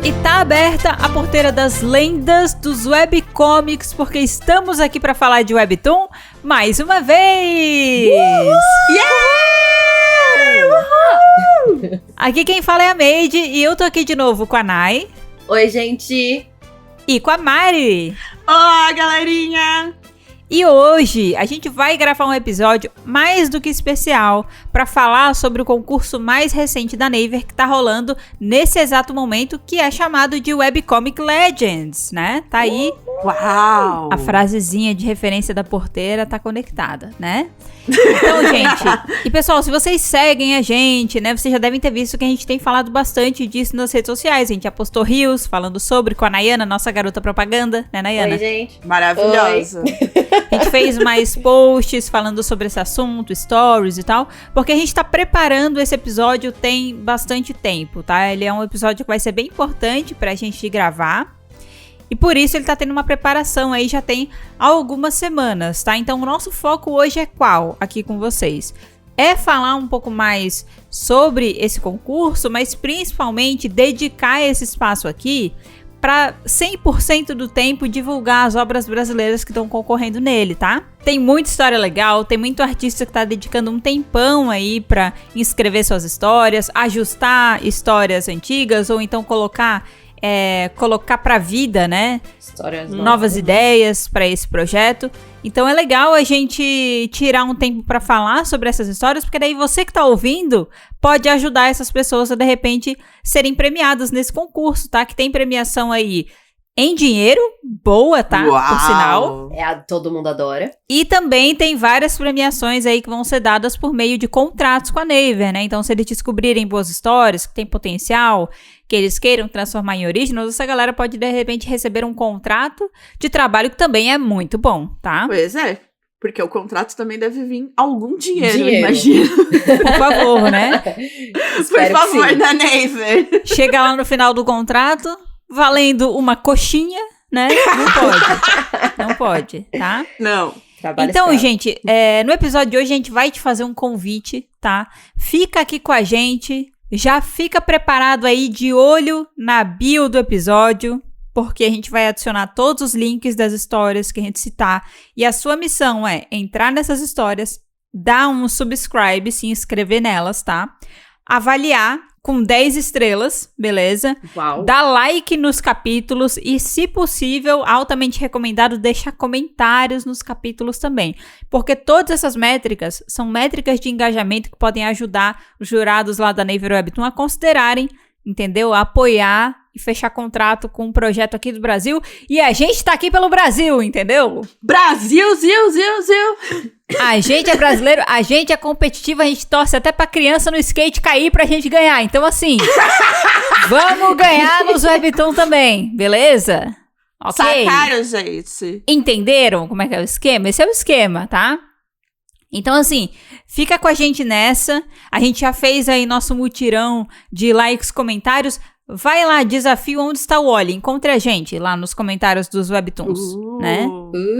E tá aberta a porteira das lendas dos webcomics, porque estamos aqui para falar de Webtoon mais uma vez! Yeah! Aqui quem fala é a Meide e eu tô aqui de novo com a Nai. Oi, gente! E com a Mari. Olá, galerinha! E hoje a gente vai gravar um episódio mais do que especial para falar sobre o concurso mais recente da Naver que tá rolando nesse exato momento, que é chamado de Webcomic Legends, né? Tá aí. Uau! A frasezinha de referência da porteira tá conectada, né? Então, gente, e pessoal, se vocês seguem a gente, né, vocês já devem ter visto que a gente tem falado bastante disso nas redes sociais. A gente já postou reels falando sobre com a Nayana, nossa garota propaganda, né, Nayana? Oi, gente. Maravilhosa. Oi. A gente fez mais posts falando sobre esse assunto, stories e tal, porque a gente tá preparando esse episódio tem bastante tempo, tá? Ele é um episódio que vai ser bem importante pra gente gravar. E por isso ele tá tendo uma preparação aí, já tem algumas semanas, tá? Então o nosso foco hoje é qual aqui com vocês? É falar um pouco mais sobre esse concurso, mas principalmente dedicar esse espaço aqui para 100% do tempo divulgar as obras brasileiras que estão concorrendo nele, tá? Tem muita história legal, tem muito artista que tá dedicando um tempão aí para inscrever suas histórias, ajustar histórias antigas ou então colocar pra vida, né? Histórias novas ideias para esse projeto. Então é legal a gente tirar um tempo para falar sobre essas histórias, porque daí você que tá ouvindo pode ajudar essas pessoas a de repente serem premiadas nesse concurso, tá? Que tem premiação aí em dinheiro, boa, tá? Uau. Por sinal. Todo mundo adora. E também tem várias premiações aí que vão ser dadas por meio de contratos com a Naver, né? Então, se eles descobrirem boas histórias, que tem potencial, que eles queiram transformar em originals, essa galera pode, de repente, receber um contrato de trabalho que também é muito bom, tá? Pois é, porque o contrato também deve vir algum dinheiro. Imagino. Por favor, né? Por favor, da Naver. Chega lá no final do contrato, valendo uma coxinha, né? Não pode, tá? Não. Trabalho Então, escravo. gente, no episódio de hoje a gente vai te fazer um convite, tá? Fica aqui com a gente, já fica preparado aí de olho na bio do episódio, porque a gente vai adicionar todos os links das histórias que a gente citar, e a sua missão é entrar nessas histórias, dar um subscribe, se inscrever nelas, tá? Avaliar com 10 estrelas, beleza? Uau. Dá like nos capítulos e, se possível, altamente recomendado deixar comentários nos capítulos também. Porque todas essas métricas são métricas de engajamento que podem ajudar os jurados lá da Naver Webtoon a considerarem, entendeu? A apoiar e fechar contrato com um projeto aqui do Brasil. E a gente tá aqui pelo Brasil, entendeu? Brasil, Zil. A gente é brasileiro, a gente é competitivo, a gente torce até pra criança no skate cair pra gente ganhar. Então, assim, vamos ganhar nos Webtoon também, beleza? Ok? Sacaram, gente. Entenderam como é que é o esquema? Esse é o esquema, tá? Então, assim, fica com a gente nessa. A gente já fez aí nosso mutirão de likes, comentários. Vai lá, desafio Onde Está o Oli. Encontre a gente lá nos comentários dos Webtoons, né?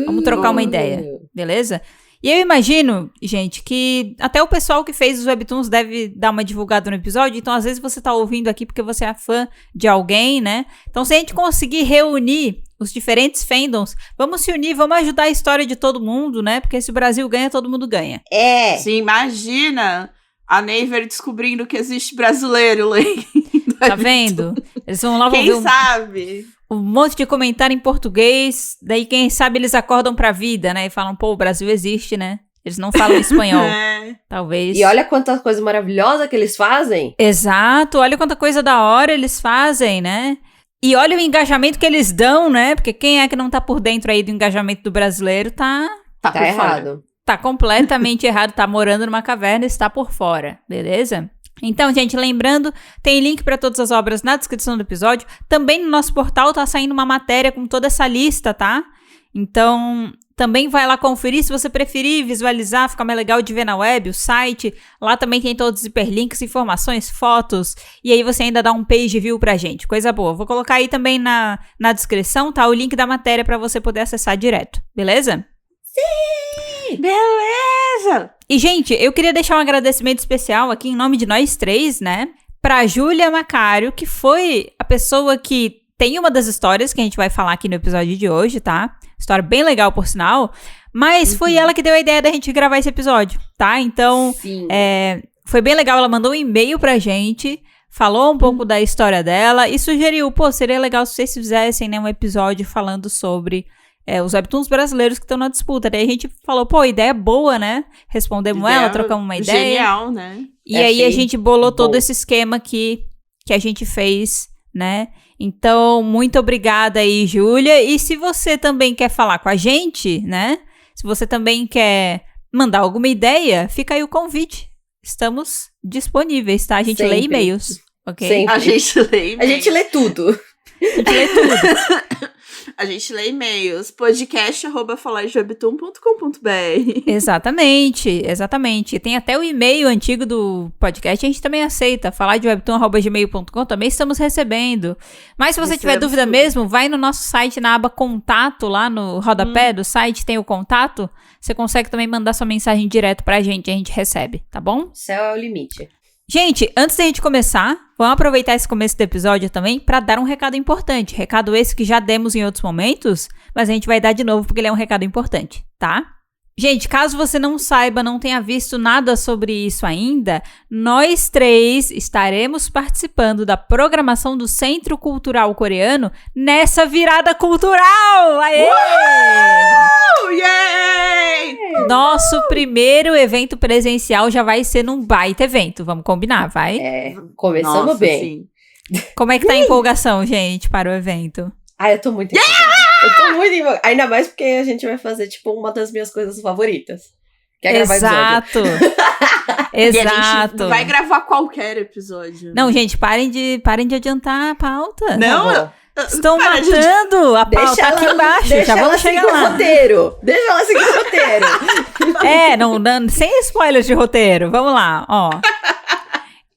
Vamos trocar uma ideia, beleza? E eu imagino, gente, que até o pessoal que fez os Webtoons deve dar uma divulgada no episódio. Então, às vezes, você tá ouvindo aqui porque você é fã de alguém, né? Então, se a gente conseguir reunir os diferentes fandoms, vamos se unir, vamos ajudar a história de todo mundo, né? Porque se o Brasil ganha, todo mundo ganha. É. Sim, imagina a Naver descobrindo que existe brasileiro lendo. Tá vendo? Eles vão lá, vão Quem ver sabe? um monte de comentário em português, daí quem sabe eles acordam pra vida, né? E falam, pô, o Brasil existe, né? Eles não falam espanhol, É. talvez. E olha quanta coisa maravilhosa que eles fazem. Exato, olha quanta coisa da hora eles fazem, né? E olha o engajamento que eles dão, né? Porque quem é que não tá por dentro aí do engajamento do brasileiro tá Tá por errado. fora. tá completamente errado, tá morando numa caverna e está por fora, beleza? Então, gente, lembrando, tem link para todas as obras na descrição do episódio. Também no nosso portal tá saindo uma matéria com toda essa lista, tá? Então, também vai lá conferir, se você preferir visualizar, fica mais legal de ver na web, o site. Lá também tem todos os hiperlinks, informações, fotos. E aí você ainda dá um page view pra gente, coisa boa. Vou colocar aí também na descrição, tá? O link da matéria pra você poder acessar direto, beleza? Sim! Beleza! E, gente, eu queria deixar um agradecimento especial aqui em nome de nós três, né? pra Júlia Macário, que foi a pessoa que tem uma das histórias que a gente vai falar aqui no episódio de hoje, tá? História bem legal, por sinal. Mas foi ela que deu a ideia da gente gravar esse episódio, tá? Então, foi bem legal. Ela mandou um e-mail pra gente, falou um pouco da história dela e sugeriu, seria legal se vocês fizessem, né, um episódio falando sobre os webtoons brasileiros que estão na disputa. Daí a gente falou, ideia boa, né? Respondemos ela, trocamos uma ideia. Genial, né? E aí a gente bolou todo esse esquema que a gente fez, né? Então, muito obrigada aí, Júlia. E se você também quer falar com a gente, né? Se você também quer mandar alguma ideia, fica aí o convite. Estamos disponíveis, tá? A gente lê e-mails, ok? Sempre. A gente lê e-mails. A gente lê tudo. A gente lê e-mails, podcast@falardewebtoon.com.br. Exatamente. Tem até o e-mail antigo do podcast, a gente também aceita, falardewebtoon@gmail.com, também estamos recebendo. Mas se você tiver dúvida mesmo, vai no nosso site, na aba contato, lá no rodapé do site tem o contato, você consegue também mandar sua mensagem direto pra gente, a gente recebe, tá bom? Céu é o limite. Gente, antes da gente começar, vamos aproveitar esse começo do episódio também para dar um recado importante. Recado esse que já demos em outros momentos, mas a gente vai dar de novo porque ele é um recado importante, tá? Gente, caso você não saiba, não tenha visto nada sobre isso ainda, nós 3 estaremos participando da programação do Centro Cultural Coreano nessa virada cultural! Aê! Yay! Nosso primeiro evento presencial já vai ser num baita evento, vamos combinar, vai? Começamos Nossa, bem. Sim. Como é que tá a empolgação, gente, para o evento? Eu tô muito empolgada. Eu tô muito empolgada. Ainda mais porque a gente vai fazer, uma das minhas coisas favoritas. Que é gravar episódio. Exato. E a gente vai gravar qualquer episódio. Não, gente, parem de adiantar a pauta. Não, estão matando a pauta. Tá aqui embaixo, já vamos chegar lá. Deixa ela seguir o roteiro. Sem spoilers de roteiro. Vamos lá, ó.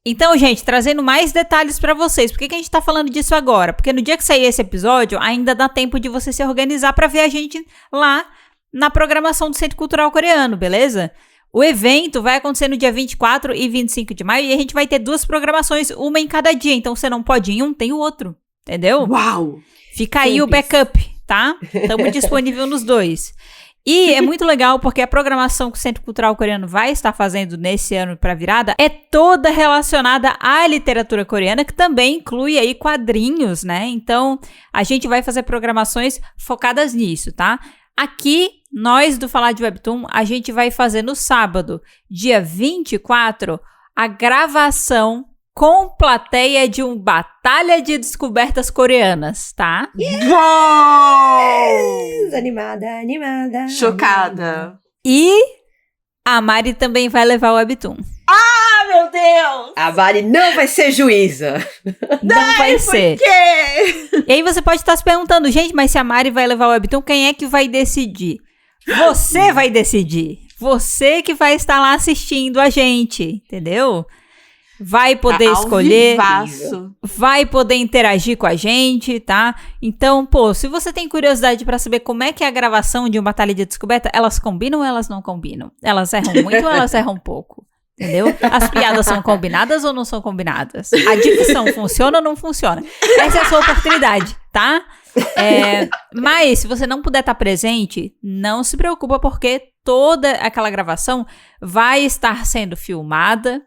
Então, gente, trazendo mais detalhes pra vocês. Por que a gente tá falando disso agora? Porque no dia que sair esse episódio, ainda dá tempo de você se organizar pra ver a gente lá na programação do Centro Cultural Coreano, beleza? O evento vai acontecer no dia 24 e 25 de maio e a gente vai ter 2 programações, uma em cada dia. Então, você não pode ir em um, tem o outro. Entendeu? Uau! Fica aí o backup, tá? Estamos disponível nos 2. E é muito legal porque a programação que o Centro Cultural Coreano vai estar fazendo nesse ano para virada é toda relacionada à literatura coreana, que também inclui aí quadrinhos, né? Então, a gente vai fazer programações focadas nisso, tá? Aqui, nós do Falar de Webtoon, a gente vai fazer no sábado, dia 24, a gravação com plateia de um Batalha de Descobertas Coreanas, tá? Uou! Animada. Chocada. E a Mari também vai levar o Webtoon. Ah, meu Deus! A Mari não vai ser juíza. Não vai ser. Por quê? E aí você pode estar se perguntando, gente, mas se a Mari vai levar o Webtoon, quem é que vai decidir? Você vai decidir. Você que vai estar lá assistindo a gente, entendeu? Vai poder escolher, vai poder interagir com a gente, tá? Então, se você tem curiosidade pra saber como é que é a gravação de uma Batalha de Descoberta, elas combinam ou elas não combinam? Elas erram muito ou elas erram pouco? Entendeu? As piadas são combinadas ou não são combinadas? A dicção funciona ou não funciona? Essa é a sua oportunidade, tá? Mas, se você não puder estar presente, não se preocupa, porque toda aquela gravação vai estar sendo filmada,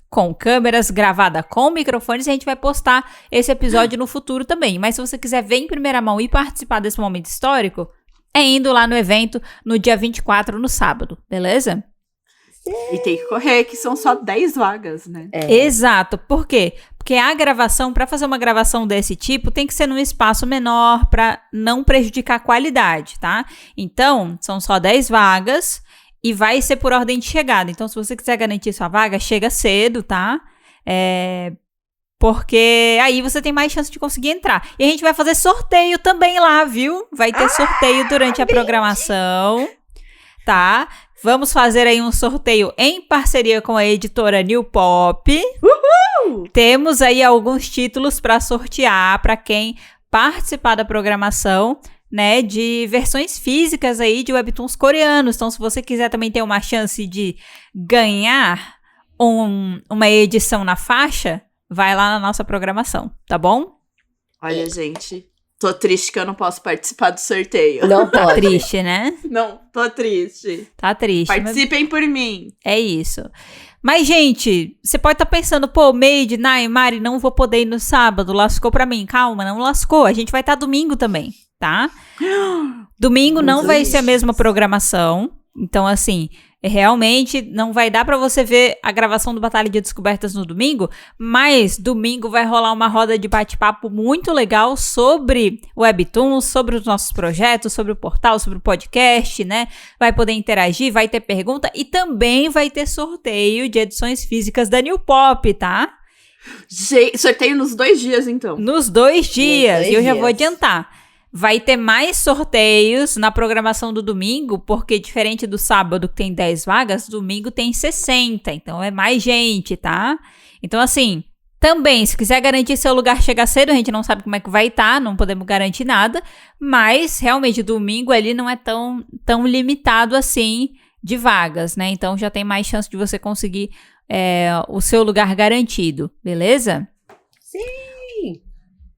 com câmeras, gravada com microfones, e a gente vai postar esse episódio no futuro também. Mas se você quiser ver em primeira mão e participar desse momento histórico, é indo lá no evento no dia 24, no sábado, beleza? E tem que correr, que são só 10 vagas, né? Exato. Por quê? Porque a gravação, para fazer uma gravação desse tipo, tem que ser num espaço menor para não prejudicar a qualidade, tá? Então, são só 10 vagas. E vai ser por ordem de chegada. Então, se você quiser garantir sua vaga, chega cedo, tá? Porque aí você tem mais chance de conseguir entrar. E a gente vai fazer sorteio também lá, viu? Vai ter sorteio durante a programação, tá? Vamos fazer aí um sorteio em parceria com a editora New Pop. Uhul! Temos aí alguns títulos para sortear para quem participar da programação, né, de versões físicas aí de webtoons coreanos. Então, se você quiser também ter uma chance de ganhar uma edição na faixa, vai lá na nossa programação, tá bom? Olha, gente, tô triste que eu não posso participar do sorteio. Não Tá pode. triste, né? Não, tô triste. Tá triste. Participem por mim. É isso. Mas, gente, você pode estar pensando, pô, Made, Nai, Mari, não vou poder ir no sábado, lascou pra mim. Calma, não lascou. A gente vai estar domingo também, tá? Domingo não vai ser a mesma programação. Então, assim, realmente não vai dar pra você ver a gravação do Batalha de Descobertas no domingo, mas domingo vai rolar uma roda de bate-papo muito legal sobre o Webtoons, sobre os nossos projetos, sobre o portal, sobre o podcast, né? Vai poder interagir, vai ter pergunta e também vai ter sorteio de edições físicas da New Pop, tá? Sorteio nos 2 dias, então. Nos 2 dias, Nos 2 e eu já vou dias. adiantar. Vai ter mais sorteios na programação do domingo, porque diferente do sábado que tem 10 vagas, domingo tem 60, então é mais gente, tá? Então assim, também, se quiser garantir seu lugar chegar cedo, a gente não sabe como é que vai estar, não podemos garantir nada, mas realmente domingo ali não é tão limitado assim de vagas, né? Então já tem mais chance de você conseguir o seu lugar garantido, beleza? Sim.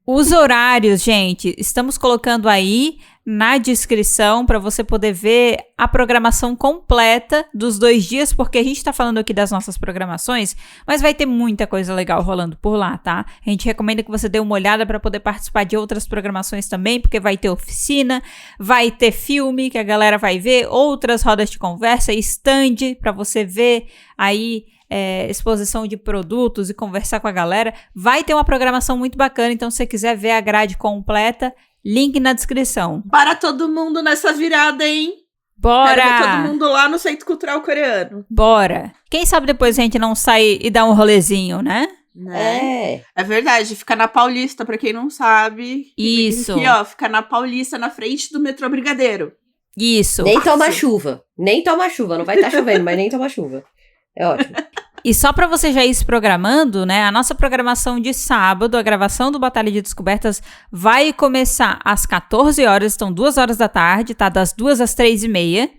Os horários, gente, estamos colocando aí na descrição para você poder ver a programação completa dos 2 dias, porque a gente tá falando aqui das nossas programações, mas vai ter muita coisa legal rolando por lá, tá? A gente recomenda que você dê uma olhada para poder participar de outras programações também, porque vai ter oficina, vai ter filme que a galera vai ver, outras rodas de conversa, stand para você ver aí exposição de produtos e conversar com a galera. Vai ter uma programação muito bacana, então se você quiser ver a grade completa, link na descrição. Para todo mundo nessa virada, hein? Bora! Quero ver todo mundo lá no Centro Cultural Coreano. Bora! Quem sabe depois a gente não sai e dá um rolezinho, né? É verdade, fica na Paulista, pra quem não sabe. Isso. Aqui, ó, fica na Paulista, na frente do metrô Brigadeiro. Isso. Nem toma chuva. Nem toma chuva. Não vai estar chovendo, mas nem toma chuva. É ótimo. E só pra você já ir se programando, né? A nossa programação de sábado, a gravação do Batalha de Descobertas vai começar às 14 horas, então 2 horas da tarde, tá? Das 2 às 3h30.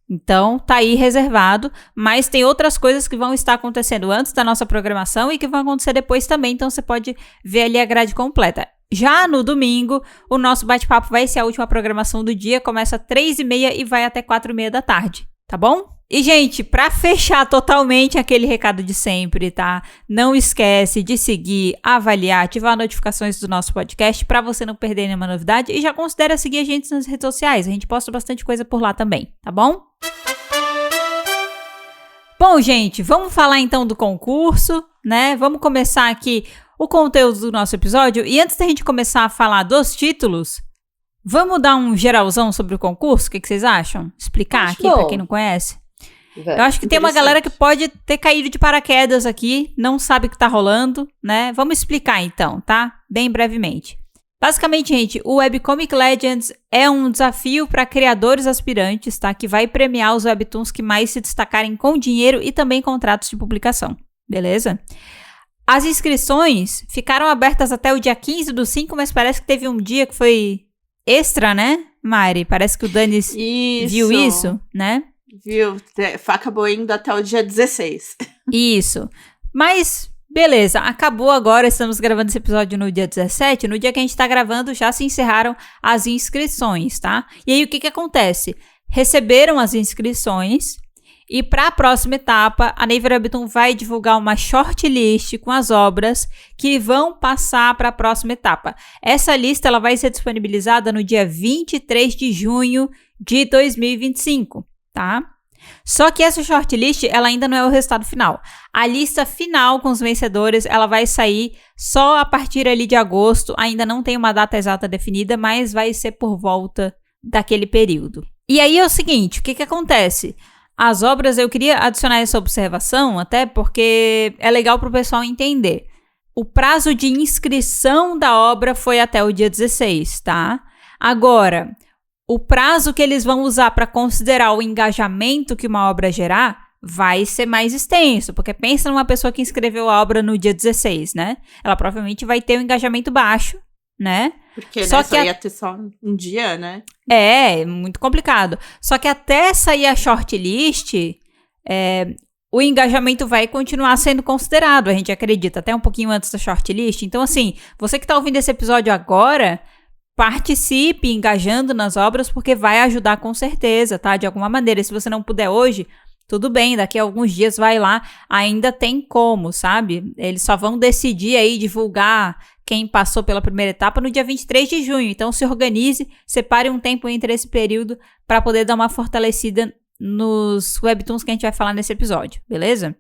Então, tá aí reservado. Mas tem outras coisas que vão estar acontecendo antes da nossa programação e que vão acontecer depois também. Então, você pode ver ali a grade completa. Já no domingo, o nosso bate-papo vai ser a última programação do dia. Começa às 3h30 e vai até 4h30 da tarde, tá bom? E, gente, pra fechar totalmente aquele recado de sempre, tá? Não esquece de seguir, avaliar, ativar notificações do nosso podcast pra você não perder nenhuma novidade. E já considera seguir a gente nas redes sociais. A gente posta bastante coisa por lá também, tá bom? Bom, gente, vamos falar então do concurso, né? Vamos começar aqui o conteúdo do nosso episódio. E antes da gente começar a falar dos títulos, vamos dar um geralzão sobre o concurso? O que vocês acham? Explicar Acho aqui bom. pra quem não conhece? Eu acho que tem uma galera que pode ter caído de paraquedas aqui, não sabe o que tá rolando, né? Vamos explicar então, tá? Bem brevemente. Basicamente, gente, o Webcomic Legends é um desafio para criadores aspirantes, tá? Que vai premiar os webtoons que mais se destacarem com dinheiro e também contratos de publicação, beleza? As inscrições ficaram abertas até o dia 15/5, mas parece que teve um dia que foi extra, né, Mari? Parece que o Danis viu isso, né? Viu? Acabou indo até o dia 16. Isso. Mas, beleza, acabou agora, estamos gravando esse episódio no dia 17. No dia que a gente tá gravando, já se encerraram as inscrições, tá? E aí, o que acontece? Receberam as inscrições e para a próxima etapa, a Naver Webtoon vai divulgar uma shortlist com as obras que vão passar para a próxima etapa. Essa lista ela vai ser disponibilizada no dia 23 de junho de 2025. Tá? Só que essa shortlist, ela ainda não é o resultado final. A lista final com os vencedores, ela vai sair só a partir ali de agosto. Ainda não tem uma data exata definida, mas vai ser por volta daquele período. E aí é o seguinte, o que acontece? As obras, eu queria adicionar essa observação, até porque é legal para o pessoal entender. O prazo de inscrição da obra foi até o dia 16, tá? Agora, o prazo que eles vão usar para considerar o engajamento que uma obra gerar vai ser mais extenso, porque pensa numa pessoa que inscreveu a obra no dia 16, né? Ela provavelmente vai ter um engajamento baixo, né? Porque só ia ter só um dia, né? É, muito complicado. Só que até sair a shortlist, o engajamento vai continuar sendo considerado, a gente acredita, até um pouquinho antes da shortlist. Então, assim, você que tá ouvindo esse episódio agora, participe engajando nas obras, porque vai ajudar com certeza, tá? De alguma maneira. Se você não puder hoje, tudo bem, daqui a alguns dias vai lá, ainda tem como, sabe? Eles só vão decidir aí, divulgar quem passou pela primeira etapa no dia 23 de junho. Então, se organize, separe um tempo entre esse período para poder dar uma fortalecida nos webtoons que a gente vai falar nesse episódio, beleza?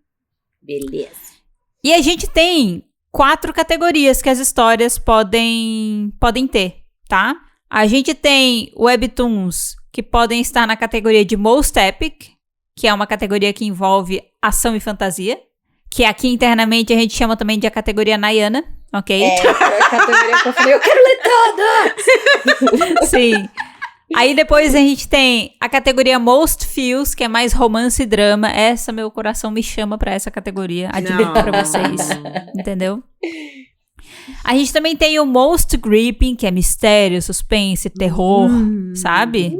Beleza. E a gente tem 4 categorias que as histórias podem ter, tá? A gente tem webtoons que podem estar na categoria de Most Epic, que é uma categoria que envolve ação e fantasia, que aqui internamente a gente chama também de a categoria Nayana, ok? É a categoria que eu falei, eu quero ler todas! Sim. Aí depois a gente tem a categoria Most Feels, que é mais romance e drama. Essa, meu coração me chama pra essa categoria. Admito pra vocês. Entendeu? A gente também tem o Most Gripping, que é mistério, suspense, terror, sabe?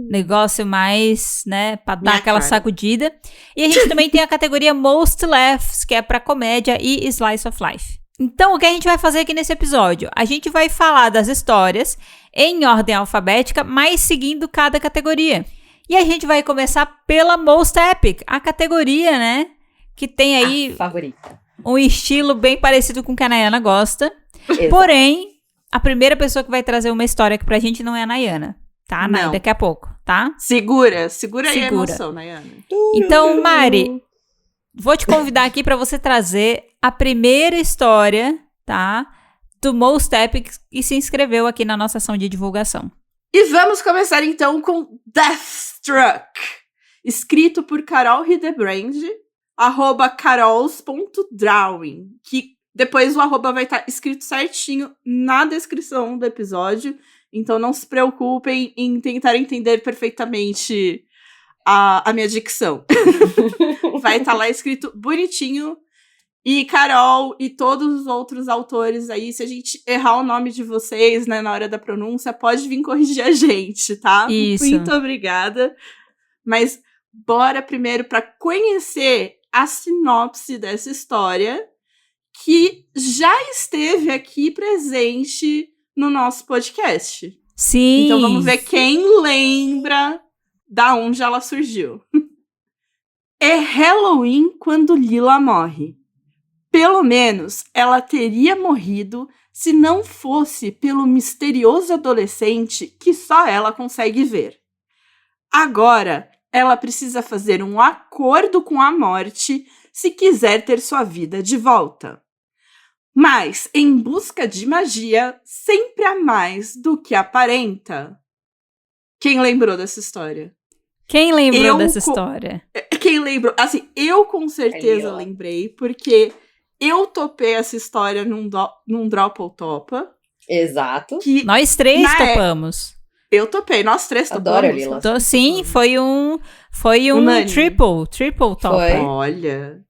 Negócio mais, né, pra dar aquela sacudida. E a gente também tem a categoria Most Laughs, que é pra comédia e slice of life. Então, o que a gente vai fazer aqui nesse episódio? A gente vai falar das histórias em ordem alfabética, mas seguindo cada categoria. E a gente vai começar pela Most Epic, a categoria, né, que tem aí favorita. Um estilo bem parecido com o que a Nayana gosta. Exato. Porém, a primeira pessoa que vai trazer uma história aqui pra gente não é a Nayana, tá? Não. Daqui a pouco, tá? Segura aí a emoção, Nayana. Então, Mari, vou te convidar aqui pra você trazer a primeira história, tá? Do Most Epic e se inscreveu aqui na nossa ação de divulgação. E vamos começar então com Deathstruck, escrito por Carol Hildebrand, @carols.drawing, que depois o arroba vai estar escrito certinho na descrição do episódio, então não se preocupem em tentar entender perfeitamente a minha dicção. Vai estar lá escrito bonitinho. E Carol e todos os outros autores aí, se a gente errar o nome de vocês, né, na hora da pronúncia, pode vir corrigir a gente, tá? Isso. Muito obrigada. Mas bora primeiro para conhecer a sinopse dessa história, que já esteve aqui presente no nosso podcast. Sim. Então vamos ver quem lembra da onde ela surgiu. É Halloween quando Lila morre. Pelo menos ela teria morrido se não fosse pelo misterioso adolescente que só ela consegue ver. Agora, ela precisa fazer um acordo com a morte se quiser ter sua vida de volta. Mas, em busca de magia, sempre há mais do que aparenta. Quem lembrou dessa história? Quem lembrou dessa história? Quem lembrou? Assim, eu com certeza lembrei, porque eu topei essa história num Drop ou Topa. Exato. Que nós três topamos. Eu topei, nós três topamos. Adoro, Lila. Sim, foi um triple top. Olha.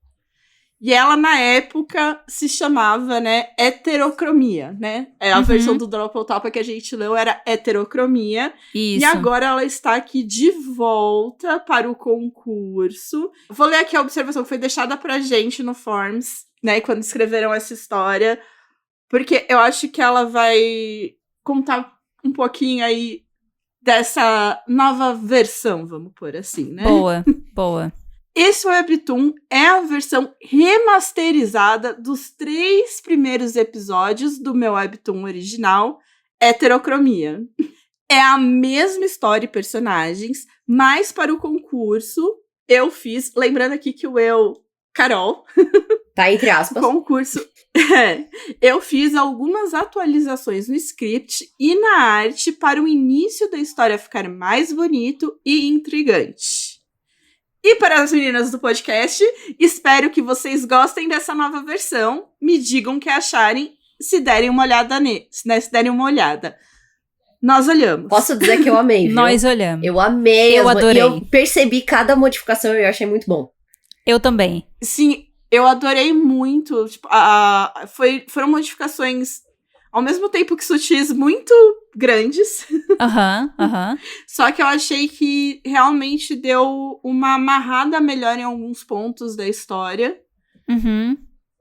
E ela, na época, se chamava, né, Heterocromia, né? A versão do Drop ou Topa que a gente leu era Heterocromia. Isso. E agora ela está aqui de volta para o concurso. Vou ler aqui a observação que foi deixada pra gente no Forms, né, quando escreveram essa história, porque eu acho que ela vai contar um pouquinho aí dessa nova versão, vamos pôr assim, né? Boa. Esse webtoon é a versão remasterizada dos 3 primeiros episódios do meu webtoon original, Heterocromia. É a mesma história e personagens, mas para o concurso eu fiz, lembrando aqui que Carol, tá entre aspas, concurso, eu fiz algumas atualizações no script e na arte para o início da história ficar mais bonito e intrigante. E para as meninas do podcast, espero que vocês gostem dessa nova versão. Me digam o que acharem, se derem uma olhada se derem uma olhada. Nós olhamos. Posso dizer que eu amei, viu? Nós olhamos. Eu amei. Eu adorei. E eu percebi cada modificação e eu achei muito bom. Eu também. Sim, eu adorei muito. Tipo, foram modificações ao mesmo tempo que sutis, muito grandes. Aham. Só que eu achei que realmente deu uma amarrada melhor em alguns pontos da história. Uhum.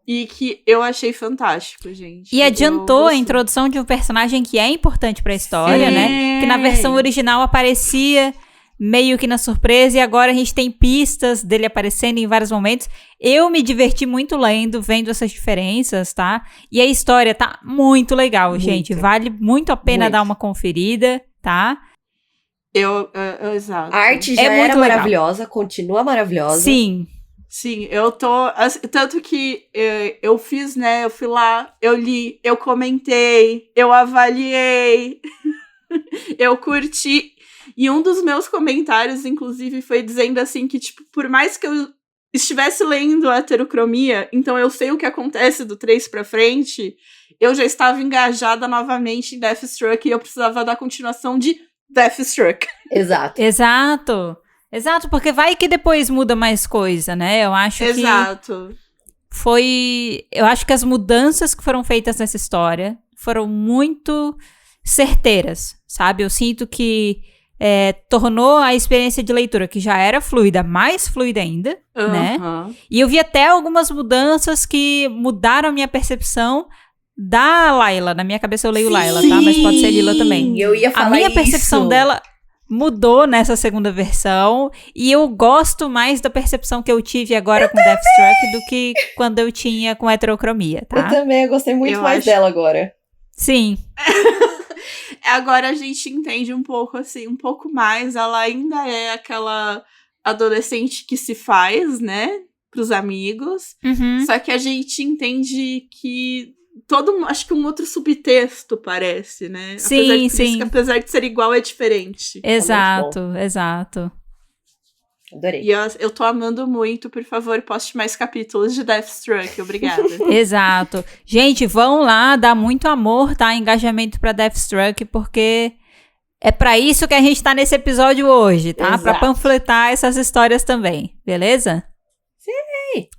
E que eu achei fantástico, gente. E adiantou a introdução de um personagem que é importante pra história, né? Que na versão original aparecia meio que na surpresa, e agora a gente tem pistas dele aparecendo em vários momentos. Eu me diverti muito lendo, vendo essas diferenças, tá? E a história tá muito legal, muito. Gente. Vale muito a pena dar uma conferida, tá? Exato. A arte já era maravilhosa, continua maravilhosa. Sim, eu tô... Tanto que eu fiz, né? Eu fui lá, eu li, eu comentei, eu avaliei, eu curti. E um dos meus comentários, inclusive, foi dizendo assim que, tipo, por mais que eu estivesse lendo a heterocromia, então eu sei o que acontece do 3 pra frente, eu já estava engajada novamente em Deathstroke e eu precisava da continuação de Deathstroke. Exato, porque vai que depois muda mais coisa, né? Eu acho eu acho que as mudanças que foram feitas nessa história foram muito certeiras, sabe? Eu sinto que tornou a experiência de leitura, que já era fluida, mais fluida ainda, né? E eu vi até algumas mudanças que mudaram a minha percepção da Layla. Na minha cabeça eu leio Layla, tá? Mas pode ser Lila também. Eu ia falar a minha percepção dela mudou nessa segunda versão, e eu gosto mais da percepção que eu tive agora com Deathstroke do que quando eu tinha com heterocromia, tá? Eu também, eu gostei muito mais dela agora. Sim. Agora a gente entende um pouco, assim, um pouco mais. Ela ainda é aquela adolescente que se faz, né? Pros amigos. Uhum. Só que a gente entende que acho que um outro subtexto parece, né? Sim. Que, apesar de ser igual, é diferente. Exato. Adorei. E eu tô amando muito. Por favor, poste mais capítulos de Deathstroke. Obrigada. Exato. Gente, vão lá, dá muito amor, tá? Engajamento pra Deathstroke, porque é pra isso que a gente tá nesse episódio hoje, tá? Exato. Pra panfletar essas histórias também, beleza? Sim!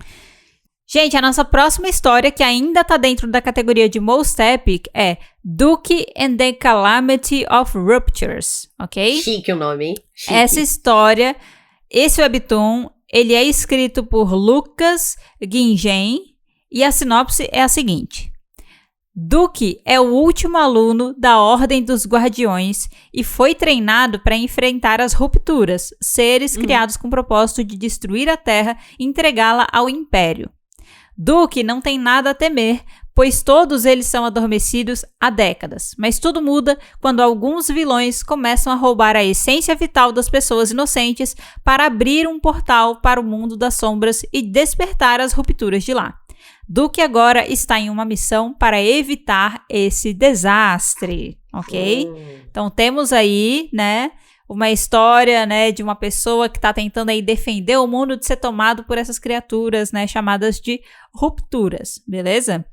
Gente, a nossa próxima história, que ainda tá dentro da categoria de Most Epic, é Duke and the Calamity of Ruptures, ok? Chique o nome, hein? Chique. Essa história... Esse webtoon, ele é escrito por Lucas Guingen e a sinopse é a seguinte. Duke é o último aluno da Ordem dos Guardiões e foi treinado para enfrentar as rupturas, seres criados com o propósito de destruir a Terra e entregá-la ao Império. Duke não tem nada a temer, pois todos eles são adormecidos há décadas. Mas tudo muda quando alguns vilões começam a roubar a essência vital das pessoas inocentes para abrir um portal para o mundo das sombras e despertar as rupturas de lá. Duke agora está em uma missão para evitar esse desastre, ok? Então temos aí, né, uma história, né, de uma pessoa que está tentando aí defender o mundo de ser tomado por essas criaturas, né, chamadas de rupturas, beleza?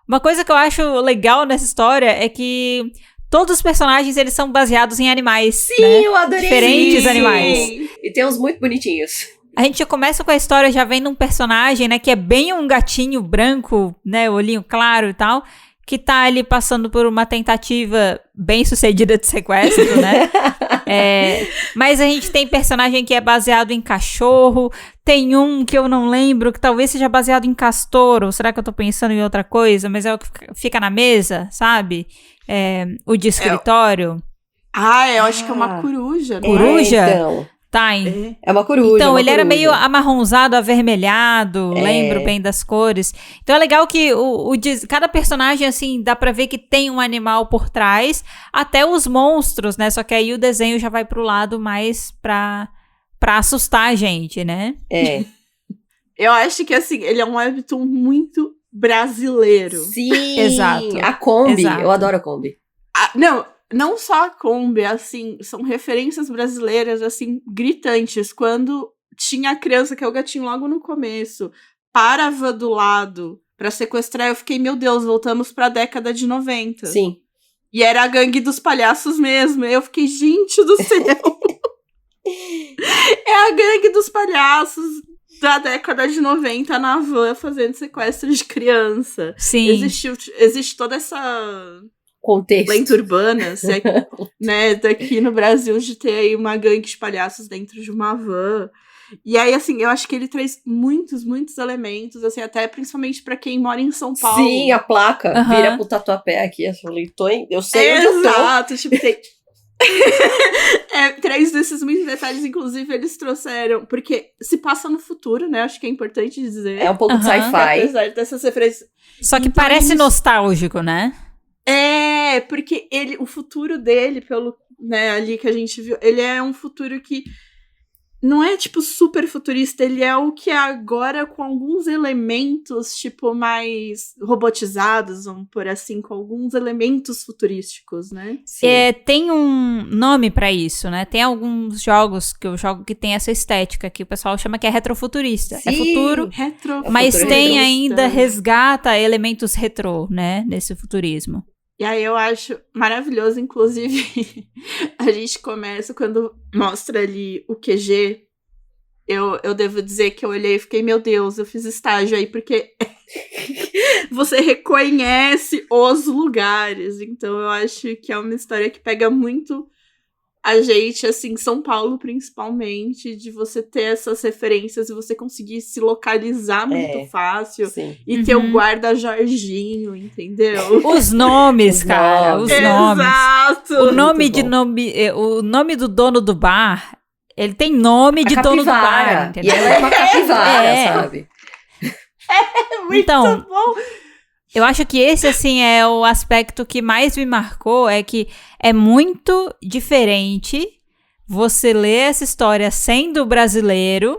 Uma coisa que eu acho legal nessa história é que todos os personagens, eles são baseados em animais. Sim, né? eu adorei. Diferentes animais. E tem uns muito bonitinhos. A gente começa com a história já vendo um personagem, né, que é bem um gatinho branco, né, olhinho claro e tal, que tá ali passando por uma tentativa bem sucedida de sequestro, né? Mas a gente tem personagem que é baseado em cachorro, tem um que eu não lembro, que talvez seja baseado em castor, ou será que eu tô pensando em outra coisa? Mas é o que fica na mesa, sabe? O de escritório. Eu acho que é uma coruja, né? Coruja? Então. Tá, é uma coruja. Então, ele coruja. era meio amarronzado, avermelhado, lembro bem das cores. Então é legal que cada personagem, assim, dá pra ver que tem um animal por trás, até os monstros, né? Só que aí o desenho já vai pro lado mais pra assustar a gente, né? Eu acho que, assim, ele é um webtoon muito brasileiro. Sim! Exato. A Kombi, Exato. eu adoro a Kombi. Não só a Kombi, assim, são referências brasileiras, assim, gritantes. Quando tinha a criança, que é o gatinho logo no começo, parava do lado pra sequestrar, eu fiquei, meu Deus, voltamos pra década de 90. Sim. E era a gangue dos palhaços mesmo. Eu fiquei, gente do céu! É a gangue dos palhaços da década de 90 na van fazendo sequestro de criança. Sim. Existe toda essa contexto. lenda urbana, né, daqui no Brasil, de ter aí uma gangue de palhaços dentro de uma van. E aí, assim, eu acho que ele traz muitos elementos, assim, até principalmente pra quem mora em São Paulo. Sim, a placa vira pro Tatuapé aqui. Eu falei, eu sei onde eu tô. Exato, tipo, tem... Três desses muitos detalhes, inclusive, eles trouxeram, porque se passa no futuro, né? Acho que é importante dizer. É um pouco de sci-fi. Apesar dessas referências. Só que então, parece nostálgico, né? Porque o futuro dele, pelo, né, ali que a gente viu, ele é um futuro que não é, tipo, super futurista, ele é o que é agora com alguns elementos, tipo, mais robotizados, vamos por assim, com alguns elementos futurísticos, né? Tem um nome pra isso, né? Tem alguns jogos que eu jogo que tem essa estética, que o pessoal chama que é retrofuturista. Sim, é futuro, mas tem ainda, resgata elementos retrô, né? Nesse futurismo. E aí eu acho maravilhoso, inclusive, a gente começa quando mostra ali o QG, eu devo dizer que eu olhei e fiquei, meu Deus, eu fiz estágio aí, porque você reconhece os lugares, então eu acho que é uma história que pega muito a gente, assim, São Paulo principalmente, de você ter essas referências e você conseguir se localizar muito fácil. Sim. E ter o guarda Jorginho, entendeu? Os nomes, cara, os nomes. Exato! O nome do dono do bar, ele tem nome de dono do bar, entendeu? E ela é uma capivara, sabe? É muito então, bom! Eu acho que esse, assim, é o aspecto que mais me marcou, é que é muito diferente você ler essa história sendo brasileiro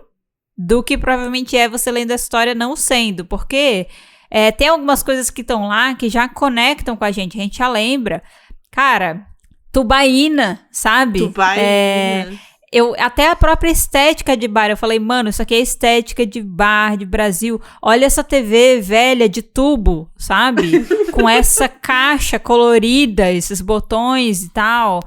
do que provavelmente é você lendo essa história não sendo, porque tem algumas coisas que estão lá que já conectam com a gente já lembra. Cara, Tubaína, sabe? Tubaína. Até a própria estética de bar, eu falei, mano, isso aqui é estética de bar, de Brasil. Olha essa TV velha de tubo, sabe? Com essa caixa colorida, esses botões e tal.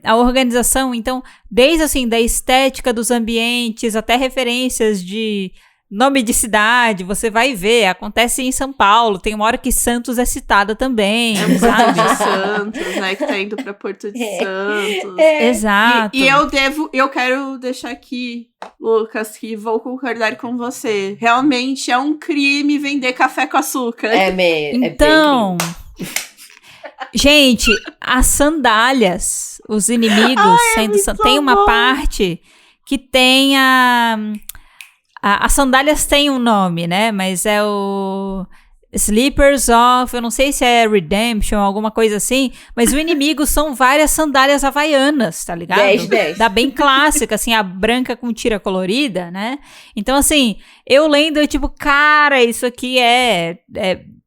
A organização, então, desde assim, da estética dos ambientes, até referências de nome de cidade, você vai ver, acontece em São Paulo, tem uma hora que Santos é citada também, sabe? De Santos, né, que tá indo pra Porto de Santos. Exato. E eu quero deixar aqui, Lucas, que vou concordar com você. Realmente é um crime vender café com açúcar. Então, gente, as sandálias, os inimigos tem uma parte que tem as sandálias têm um nome, né? Mas é o Slippers of... Eu não sei se é Redemption, alguma coisa assim. Mas o inimigo são várias sandálias havaianas, tá ligado? 10. Da bem clássica, assim, a branca com tira colorida, né? Então, assim, eu lendo, eu tipo, cara, isso aqui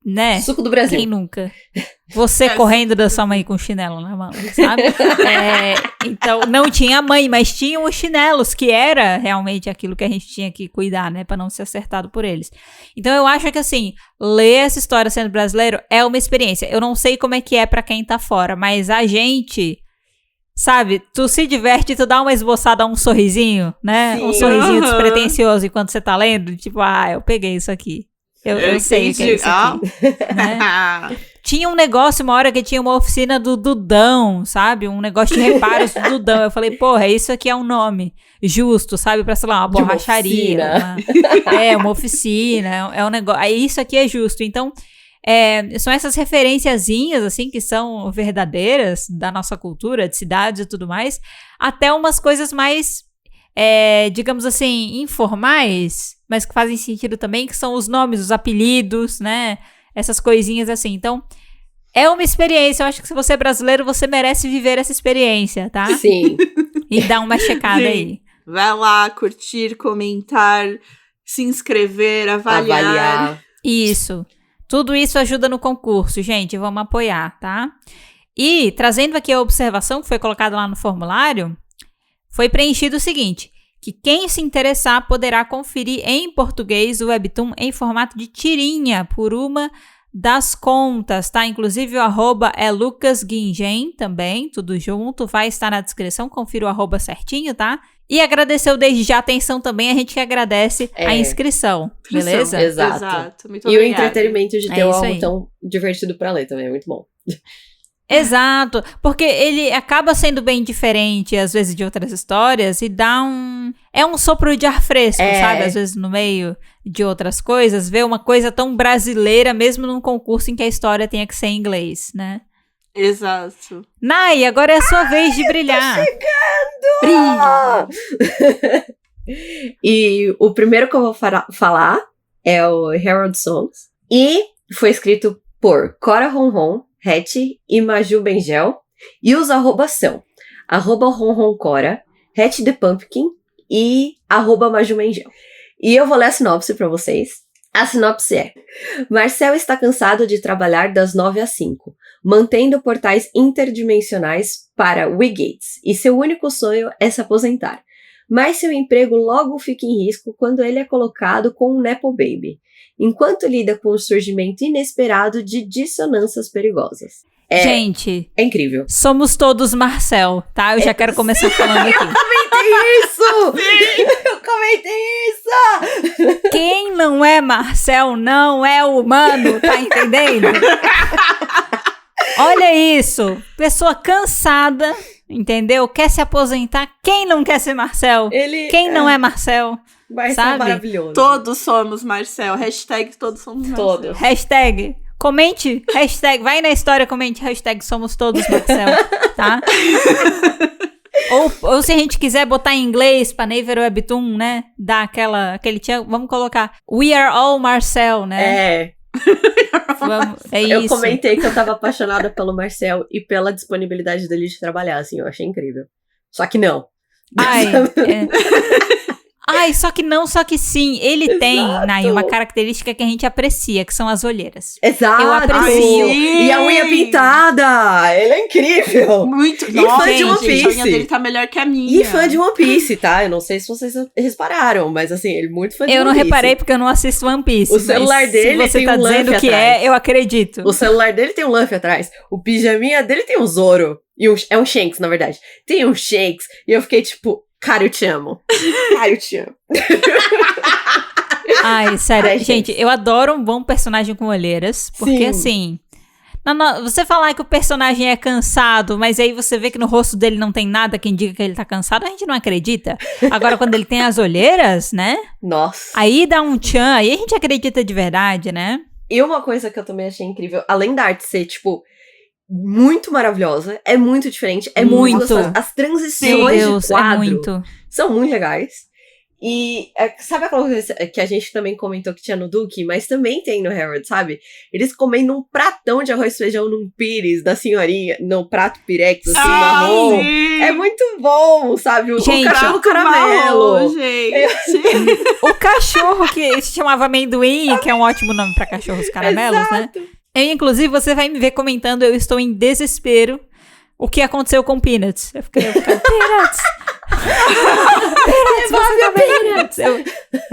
né? Suco do Brasil. Quem nunca? Você correndo da sua mãe com chinelo na mão, sabe? Então, não tinha a mãe, mas tinham os chinelos, que era realmente aquilo que a gente tinha que cuidar, né? Pra não ser acertado por eles. Então, eu acho que, assim, ler essa história sendo brasileiro é uma experiência. Eu não sei como é que é pra quem tá fora, mas a gente... Sabe, tu se diverte, tu dá uma esboçada, um sorrisinho, né? Sim. Um sorrisinho despretensioso enquanto você tá lendo. Tipo, eu peguei isso aqui. Eu sei o que é isso aqui. Né? Tinha um negócio, uma hora que tinha uma oficina do Dudão, sabe? Um negócio de reparos do Dudão. Eu falei, porra, isso aqui é um nome justo, sabe? Pra, sei lá, uma borracharia. Uma oficina. É um negócio. Isso aqui é justo. Então, são essas referenciazinhas, assim, que são verdadeiras da nossa cultura, de cidades e tudo mais, até umas coisas mais, digamos assim, informais, mas que fazem sentido também, que são os nomes, os apelidos, né? Essas coisinhas assim. Então, é uma experiência. Eu acho que se você é brasileiro, você merece viver essa experiência, tá? Sim. E dar uma checada aí. Vai lá, curtir, comentar, se inscrever, avaliar. Isso. Tudo isso ajuda no concurso, gente. Vamos apoiar, tá? E, trazendo aqui a observação que foi colocada lá no formulário, foi preenchido o seguinte, que quem se interessar poderá conferir em português o Webtoon em formato de tirinha por uma das contas, tá? Inclusive o @ é lucasguingen também, tudo junto, vai estar na descrição, confira o @ certinho, tá? E agradeceu desde já a atenção também, a gente que agradece a inscrição, beleza? Exato. Muito e obrigada. o entretenimento de ter isso algo aí. tão divertido pra ler também, é muito bom. Exato, porque ele acaba sendo bem diferente, às vezes, de outras histórias, e dá é um sopro de ar fresco, sabe? Às vezes, no meio de outras coisas, ver uma coisa tão brasileira, mesmo num concurso em que a história tenha que ser em inglês, né? Exato. Nai, agora é a sua vez de brilhar. Brilha! E o primeiro que eu vou falar é o Herald Songs, e foi escrito por Cora Ronron, Hattie e Maju Bengel, e os arrobas são @ronroncora, Hattie the Pumpkin e @Maju Bengel. E eu vou ler a sinopse pra vocês. A sinopse é: Marcel está cansado de trabalhar das 9 às 5, mantendo portais interdimensionais para Wigates, e seu único sonho é se aposentar. Mas seu emprego logo fica em risco quando ele é colocado com um Nepo Baby, enquanto lida com o surgimento inesperado de dissonâncias perigosas. Gente, é incrível. Somos todos Marcel, tá? Eu já quero começar falando aqui. Eu comentei isso! Eu comentei isso! Quem não é Marcel não é humano, tá entendendo? Olha isso, pessoa cansada, entendeu? Quer se aposentar. Quem não quer ser Marcel? Quem não é Marcel? Marcel sabe? Maravilhoso. Todos somos Marcel. Hashtag todos somos Marcel. Todos. Hashtag, comente, hashtag, vai na história, comente, hashtag somos todos Marcel, tá? ou se a gente quiser botar em inglês pra Naver Webtoon, né? Dar aquele vamos colocar We are all Marcel, né? Eu isso. comentei que eu tava apaixonada pelo Marcel e pela disponibilidade dele de trabalhar, assim, eu achei incrível. Só que não. Ai, só que sim. Ele tem, Nai, uma característica que a gente aprecia, que são as olheiras. Exato! Eu aprecio. E a unha pintada! Ele é incrível! Muito. E fã de One Piece. A unha dele tá melhor que a minha. E fã de One Piece, tá? Eu não sei se vocês repararam, mas assim, ele é muito fã de One Piece. Eu não reparei porque eu não assisto One Piece. O celular dele se você tem tá um dizendo que atrás. eu acredito. O celular dele tem um Luffy atrás. O pijaminha dele tem um Zoro. É um Shanks, na verdade. Tem um Shanks. E eu fiquei tipo, cara, eu te amo. Cara, eu te amo. Ai, sério. Gente, eu adoro um bom personagem com olheiras. Porque, assim... você falar que o personagem é cansado, mas aí você vê que no rosto dele não tem nada que indica que ele tá cansado, a gente não acredita. Agora, quando ele tem as olheiras, né? Nossa. Aí dá um tchan, aí a gente acredita de verdade, né? E uma coisa que eu também achei incrível, além da arte ser, tipo, muito maravilhosa, é muito diferente, é muito gostoso. As transições de quadro são muito legais. E sabe aquela coisa que a gente também comentou que tinha no Duque, mas também tem no Herald, sabe? Eles comendo um pratão de arroz e feijão num pires da senhorinha, no prato pirex, assim, marrom. Sim. É muito bom, sabe? Gente, o cachorro caramelo. Gente. O cachorro que se chamava amendoim, que é um ótimo nome pra cachorros caramelos, Exato. né? Inclusive, você vai me ver comentando, eu estou em desespero. O que aconteceu com Peanuts? Eu fiquei Peanuts! Peanuts!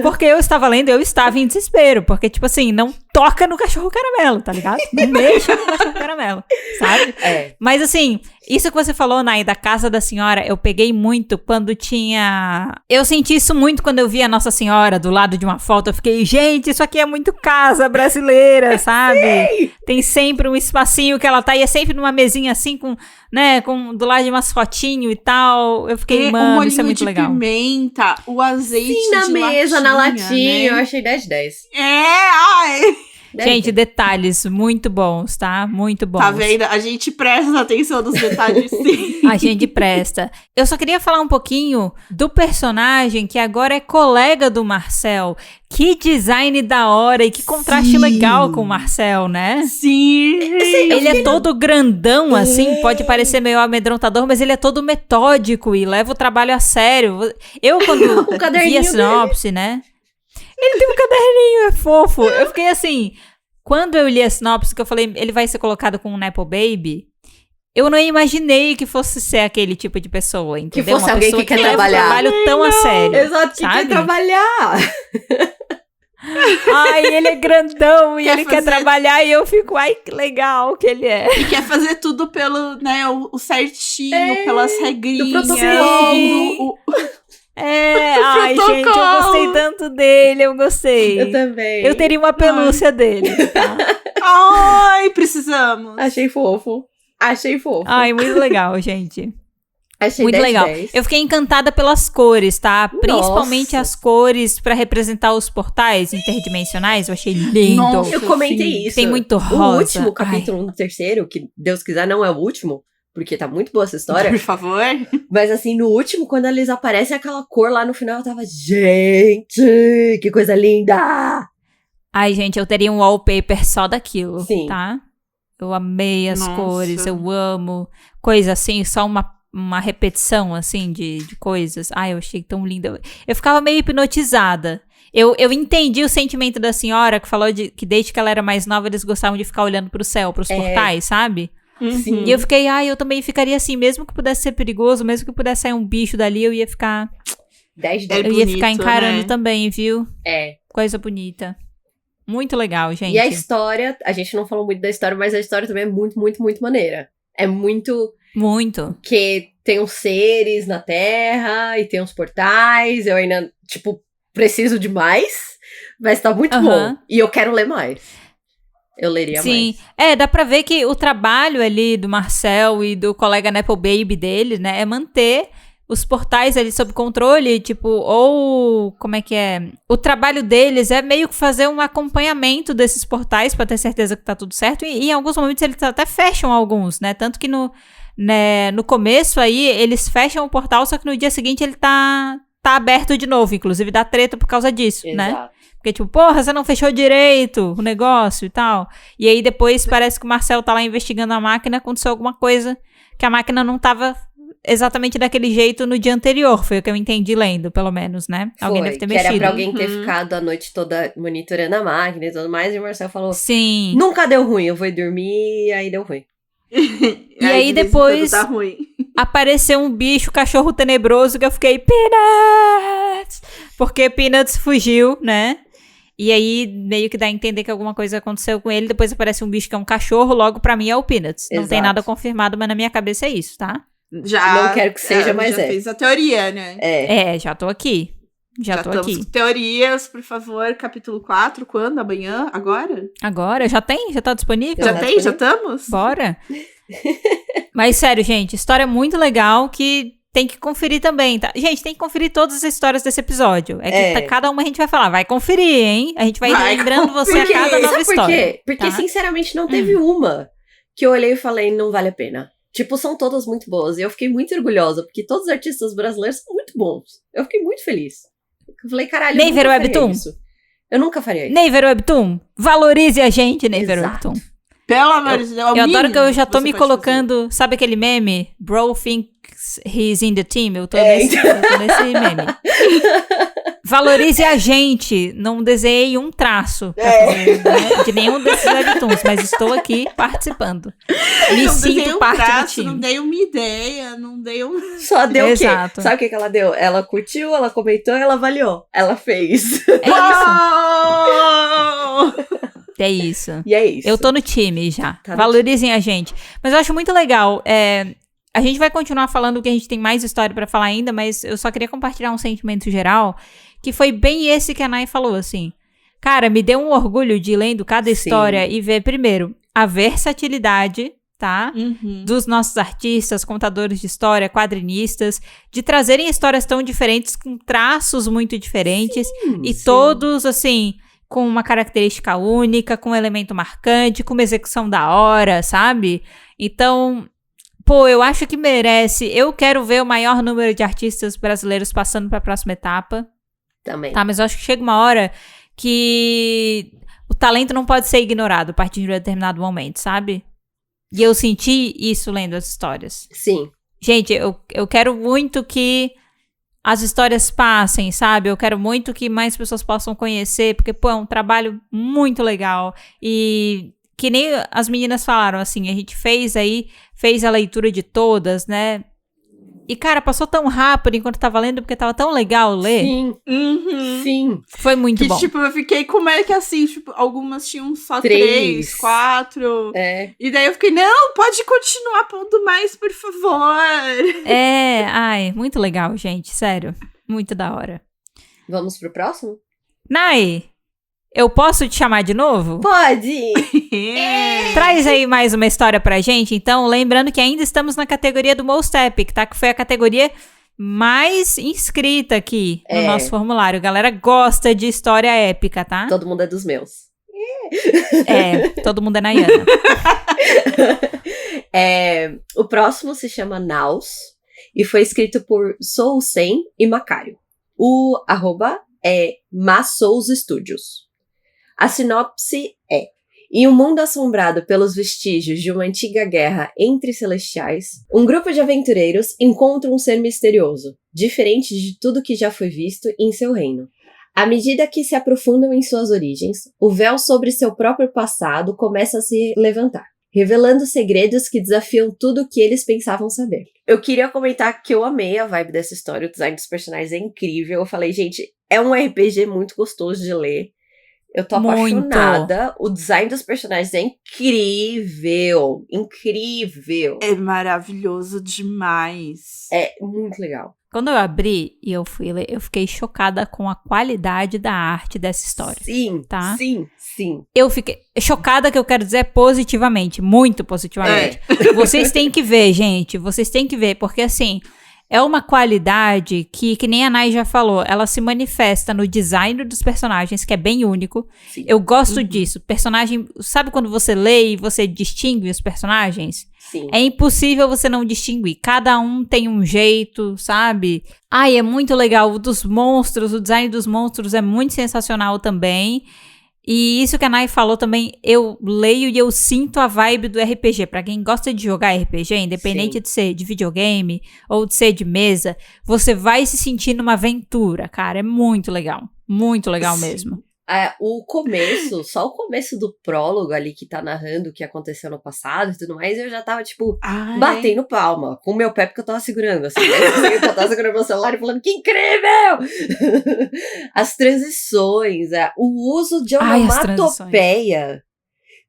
Porque eu estava lendo, eu estava em desespero. Porque, tipo assim, não toca no cachorro caramelo, tá ligado? Não mexa no cachorro caramelo, sabe? Mas assim, isso que você falou, Nai, da casa da senhora, eu peguei muito quando tinha... Eu senti isso muito quando eu vi a Nossa Senhora do lado de uma foto. Eu fiquei, gente, isso aqui é muito casa brasileira, sabe? Sim. Tem sempre um espacinho que ela tá, e é sempre numa mesinha assim, com, né, do lado de umas fotinhos e tal. Eu fiquei, mano, isso é muito legal. O molhinho de pimenta, o azeite Sim, na mesa, na latinha, né? Eu achei 10 de 10. Ai... Gente, detalhes muito bons, tá? Muito bons. Tá vendo? A gente presta atenção nos detalhes, sim. A gente presta. Eu só queria falar um pouquinho do personagem que agora é colega do Marcel. Que design da hora e que contraste legal com o Marcel, né? Sim. Ele é todo grandão, assim, pode parecer meio amedrontador, mas ele é todo metódico e leva o trabalho a sério. Eu, quando vi a sinopse, né? Ele tem um caderninho, é fofo. Eu fiquei assim, quando eu li a sinopse, que eu falei, ele vai ser colocado com um Nepo Baby, eu não imaginei que fosse ser aquele tipo de pessoa, entendeu? Que fosse uma alguém pessoa que quer trabalhar. Um trabalho tão a sério. Exato, que sabe? quer trabalhar. Ai, ele é grandão e ele quer trabalhar e eu fico, ai, que legal que ele é. E quer fazer tudo pelo, né, o certinho, pelas regrinhas. Do protocolo. Ai, gente, eu gostei tanto dele, eu gostei. Eu também. Eu teria uma pelúcia dele. Tá? Ai, precisamos. Achei fofo. Ai, muito legal, gente. Achei Muito 10 legal. 10. Eu fiquei encantada pelas cores, tá? Principalmente Nossa. as cores pra representar os portais interdimensionais. Eu achei lindo. Nossa. Eu comentei Sim. isso. Tem muito O rosa. último capítulo, no terceiro, que Deus quiser não é o último, porque tá muito boa essa história. Por favor. Mas assim, no último, quando eles aparecem, aquela cor lá no final, eu tava, gente, que coisa linda! Ai, gente, eu teria um wallpaper só daquilo, Sim. tá? Eu amei as Nossa. cores, eu amo. Coisa assim, só uma repetição, assim, de coisas. Ai, eu achei tão linda. Eu ficava meio hipnotizada. Eu entendi o sentimento da senhora que falou que desde que ela era mais nova, eles gostavam de ficar olhando pro céu, pros portais, sabe? Sim. E eu fiquei, eu também ficaria assim, mesmo que pudesse ser perigoso, mesmo que pudesse sair um bicho dali, eu ia ficar... 10 É 10. eu ia bonito, ficar encarando né? também, viu? É. Coisa bonita. Muito legal, gente. E a história, a gente não falou muito da história, mas a história também é muito, muito, muito maneira. É muito Muito. que tem uns seres na Terra e tem uns portais. Eu ainda, tipo, preciso de mais, mas tá muito Aham. bom. E eu quero ler mais. Eu leria Sim, mais. dá pra ver que o trabalho ali do Marcel e do colega Nepo Baby dele, né, é manter os portais ali sob controle, tipo, ou como é que é? O trabalho deles é meio que fazer um acompanhamento desses portais pra ter certeza que tá tudo certo, e em alguns momentos eles até fecham alguns, né, tanto que no começo aí eles fecham o portal, só que no dia seguinte ele tá aberto de novo, inclusive dá treta por causa disso, né? Exato. Porque, tipo, porra, você não fechou direito o negócio e tal. E aí depois parece que o Marcel tá lá investigando a máquina, aconteceu alguma coisa que a máquina não tava exatamente daquele jeito no dia anterior. Foi o que eu entendi lendo, pelo menos, né? Alguém deve ter que mexido. era pra alguém ter Uhum. ficado a noite toda monitorando a máquina e tudo mais. E o Marcel falou, Sim. nunca deu ruim, eu vou dormir, e aí deu ruim. E aí de vez em depois- quando tá ruim. Apareceu um bicho, cachorro tenebroso, que eu fiquei, Peanuts! Porque Peanuts fugiu, né? E aí, meio que dá a entender que alguma coisa aconteceu com ele. Depois aparece um bicho que é um cachorro, logo pra mim é o Peanuts. Não tem Exato. nada confirmado, mas na minha cabeça é isso, tá? Já, Não quero que seja, mas já é. fez a teoria, né? Já tô aqui. Já tô estamos aqui. com teorias, por favor, capítulo 4, quando? Amanhã? Agora? Agora? Já tem? Já tá disponível? Já Já tá tem? Já disponível? estamos? Bora. Mas sério, gente, história muito legal que tem que conferir também, tá? Gente, tem que conferir todas as histórias desse episódio. É que É. cada uma a gente vai falar, vai conferir, hein? A gente vai Vai lembrando você a conferir. cada nova Sabe por história. quê? Porque, tá? sinceramente, não teve uma que eu olhei e falei, não vale a pena. Tipo, são todas muito boas. E eu fiquei muito orgulhosa, porque todos os artistas brasileiros são muito bons. Eu fiquei muito feliz. Eu falei, caralho, eu Neiver nunca faria Webtoon? isso. Eu nunca faria isso. Neiver Webtoon, valorize a gente, Neiver Exato. Webtoon. Pelo amor de Deus. é o Eu adoro mínimo que eu já tô você me pode colocando, sabe aquele meme? Bro thinks he's in the team. Eu tô, É, nesse, eu tô nesse meme. Valorize a gente. Não desenhei um traço pra fazer, né, de nenhum desses webtoons, mas estou aqui participando. Me Não dei sinto um parte traço, do time. Não dei uma ideia, não dei um... Só deu o quê? Exato. Sabe o que ela deu? Ela curtiu, ela comentou, ela avaliou. Ela fez. É isso. Oh! É isso. E é isso. Eu tô no time já. Tá no Valorizem a gente. Mas eu acho muito legal. A gente vai continuar falando que a gente tem mais história pra falar ainda, mas eu só queria compartilhar um sentimento geral, que foi bem esse que a Nay falou, assim. Cara, me deu um orgulho de ir lendo cada Sim. história e ver, primeiro, a versatilidade, tá? Uhum. Dos nossos artistas, contadores de história, quadrinistas, de trazerem histórias tão diferentes, com traços muito diferentes, e Sim. todos, assim, com uma característica única, com um elemento marcante, com uma execução da hora, sabe? Então, pô, eu acho que merece. Eu quero ver o maior número de artistas brasileiros passando para a próxima etapa, Também. tá? Mas eu acho que chega uma hora que o talento não pode ser ignorado a partir de um determinado momento, sabe? E eu senti isso lendo as histórias. Sim. Gente, eu quero muito que as histórias passem, sabe? Eu quero muito que mais pessoas possam conhecer, porque, pô, é um trabalho muito legal. E que nem as meninas falaram, assim, a gente fez a leitura de todas, né? E, cara, passou tão rápido enquanto tava lendo, porque tava tão legal ler. Sim. Uhum. Sim. Foi muito Que, bom. tipo, eu fiquei como é que assim, tipo, algumas tinham só 3. 3, 4. É. E daí eu fiquei, não, pode continuar pondo mais, por favor. Ai, muito legal, gente, sério. Muito da hora. Vamos pro próximo? Nai, eu posso te chamar de novo? Pode! Traz aí mais uma história pra gente, então, lembrando que ainda estamos na categoria do Most Epic, tá? Que foi a categoria mais inscrita aqui no nosso formulário. A galera gosta de história épica, tá? Todo mundo é dos meus. Todo mundo é Nayana. O próximo se chama Naus e foi escrito por Soulsen e Macário. O @ é Masous Studios. A sinopse é: em um mundo assombrado pelos vestígios de uma antiga guerra entre celestiais, um grupo de aventureiros encontra um ser misterioso, diferente de tudo que já foi visto em seu reino. À medida que se aprofundam em suas origens, o véu sobre seu próprio passado começa a se levantar, revelando segredos que desafiam tudo o que eles pensavam saber. Eu queria comentar que eu amei a vibe dessa história, o design dos personagens é incrível. Eu falei, gente, é um RPG muito gostoso de ler. Eu tô apaixonada. O design dos personagens é incrível. Incrível. É maravilhoso demais. É muito legal. Quando eu abri e eu fui ler, eu fiquei chocada com a qualidade da arte dessa história. Sim, tá? sim. Eu fiquei chocada, que eu quero dizer positivamente, muito positivamente. Vocês têm que ver, gente, vocês têm que ver, porque assim, é uma qualidade que nem a Nai já falou, ela se manifesta no design dos personagens, que é bem único. Sim. Eu gosto disso. Personagem, sabe quando você lê e você distingue os personagens? Sim. É impossível você não distinguir. Cada um tem um jeito, sabe? Ai, é muito legal. O dos monstros, o design dos monstros é muito sensacional também. E isso que a Nai falou também, eu leio e eu sinto a vibe do RPG. Pra quem gosta de jogar RPG, independente de ser de videogame ou de ser de mesa, você vai se sentir numa aventura, cara. É muito legal. Muito legal mesmo. O começo, só o começo do prólogo ali que tá narrando o que aconteceu no passado e tudo mais, eu já tava, tipo, batendo palma com o meu pé, porque eu tava segurando, assim, né? Eu tava segurando meu celular e falando, que incrível! As transições, o uso de onomatopeia,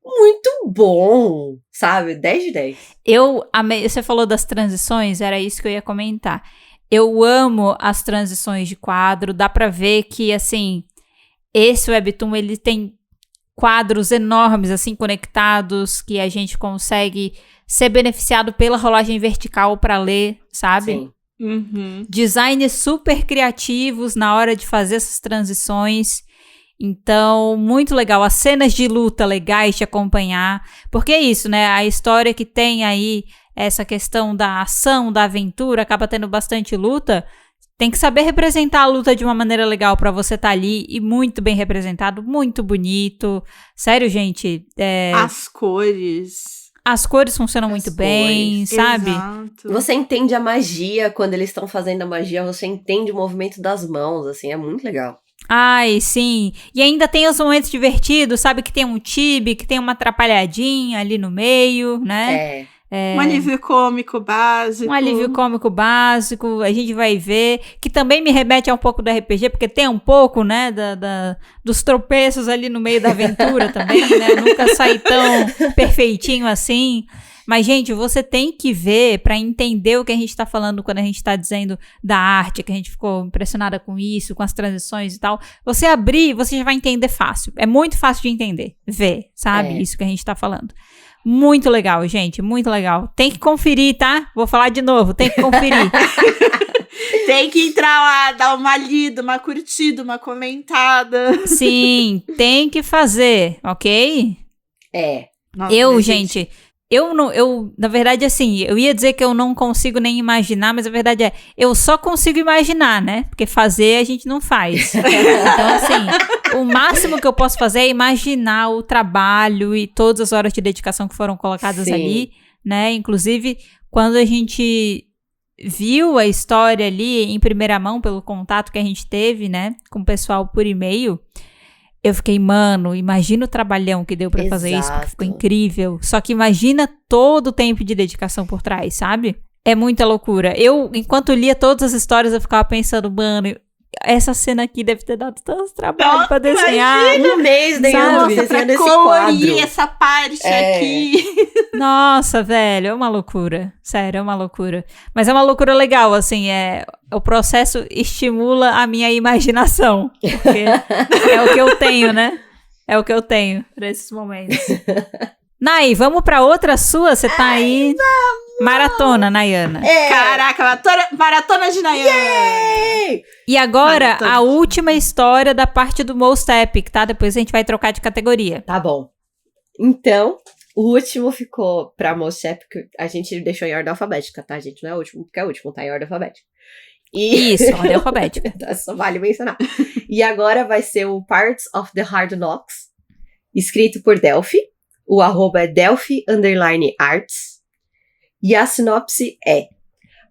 muito bom, sabe? 10 de 10. Eu amei, você falou das transições, era isso que eu ia comentar. Eu amo as transições de quadro, dá pra ver que, assim, esse webtoon, ele tem quadros enormes, assim, conectados, que a gente consegue ser beneficiado pela rolagem vertical para ler, sabe? Sim. Uhum. Designs super criativos na hora de fazer essas transições. Então, muito legal. As cenas de luta legais de acompanhar. Porque é isso, né? A história que tem aí, essa questão da ação, da aventura, acaba tendo bastante luta. Tem que saber representar a luta de uma maneira legal pra você estar ali, e muito bem representado, muito bonito. Sério, gente. As cores funcionam muito bem, sabe? Exato. Você entende a magia quando eles estão fazendo a magia, você entende o movimento das mãos, assim, é muito legal. Ai, sim. E ainda tem os momentos divertidos, sabe? Que tem um tibi, que tem uma atrapalhadinha ali no meio, né? Um alívio cômico básico. Um alívio cômico básico, a gente vai ver, que também me remete a um pouco do RPG, porque tem um pouco, né, dos tropeços ali no meio da aventura também, né, nunca sai tão perfeitinho assim. Mas, gente, você tem que ver pra entender o que a gente tá falando quando a gente tá dizendo da arte, que a gente ficou impressionada com isso, com as transições e tal. Você abrir, você já vai entender fácil. É muito fácil de entender, ver, sabe, isso que a gente tá falando. Muito legal, gente, muito legal. Tem que conferir, tá? Vou falar de novo, tem que conferir. Tem que entrar lá, dar uma lida, uma curtida, uma comentada. Sim, tem que fazer, ok? Nossa, gente, eu, na verdade, assim, eu ia dizer que eu não consigo nem imaginar, mas a verdade é, eu só consigo imaginar, né? Porque fazer a gente não faz. Então, assim, o máximo que eu posso fazer é imaginar o trabalho e todas as horas de dedicação que foram colocadas ali, né? Inclusive, quando a gente viu a história ali em primeira mão, pelo contato que a gente teve, né, com o pessoal por e-mail, eu fiquei, mano, imagina o trabalhão que deu pra fazer isso, porque ficou incrível. Só que imagina todo o tempo de dedicação por trás, sabe? É muita loucura. Eu, enquanto lia todas as histórias, eu ficava pensando, mano, essa cena aqui deve ter dado tanto trabalho pra desenhar. Um mês Sabe? desenhando esse colorir quadro. essa parte aqui. Nossa, velho, é uma loucura. Sério, é uma loucura. Mas é uma loucura legal, assim, o processo estimula a minha imaginação. Porque é o que eu tenho, né? É o que eu tenho pra esses momentos. Nai, vamos pra outra sua? Você tá aí... Maratona, Nayana. Caraca, maratona de Nayana. Yay! E agora, Maratona. a última história da parte do Most Epic, tá? Depois a gente vai trocar de categoria. Tá bom. Então, o último ficou pra Most Epic, a gente deixou em ordem alfabética, tá, gente? Não é o último, porque é o último, tá em ordem alfabética. E... Isso, ordem alfabética. Só vale mencionar. E agora vai ser o Parts of the Hard Knocks, escrito por Delphi. O arroba é Delphi_Arts. E a sinopse é: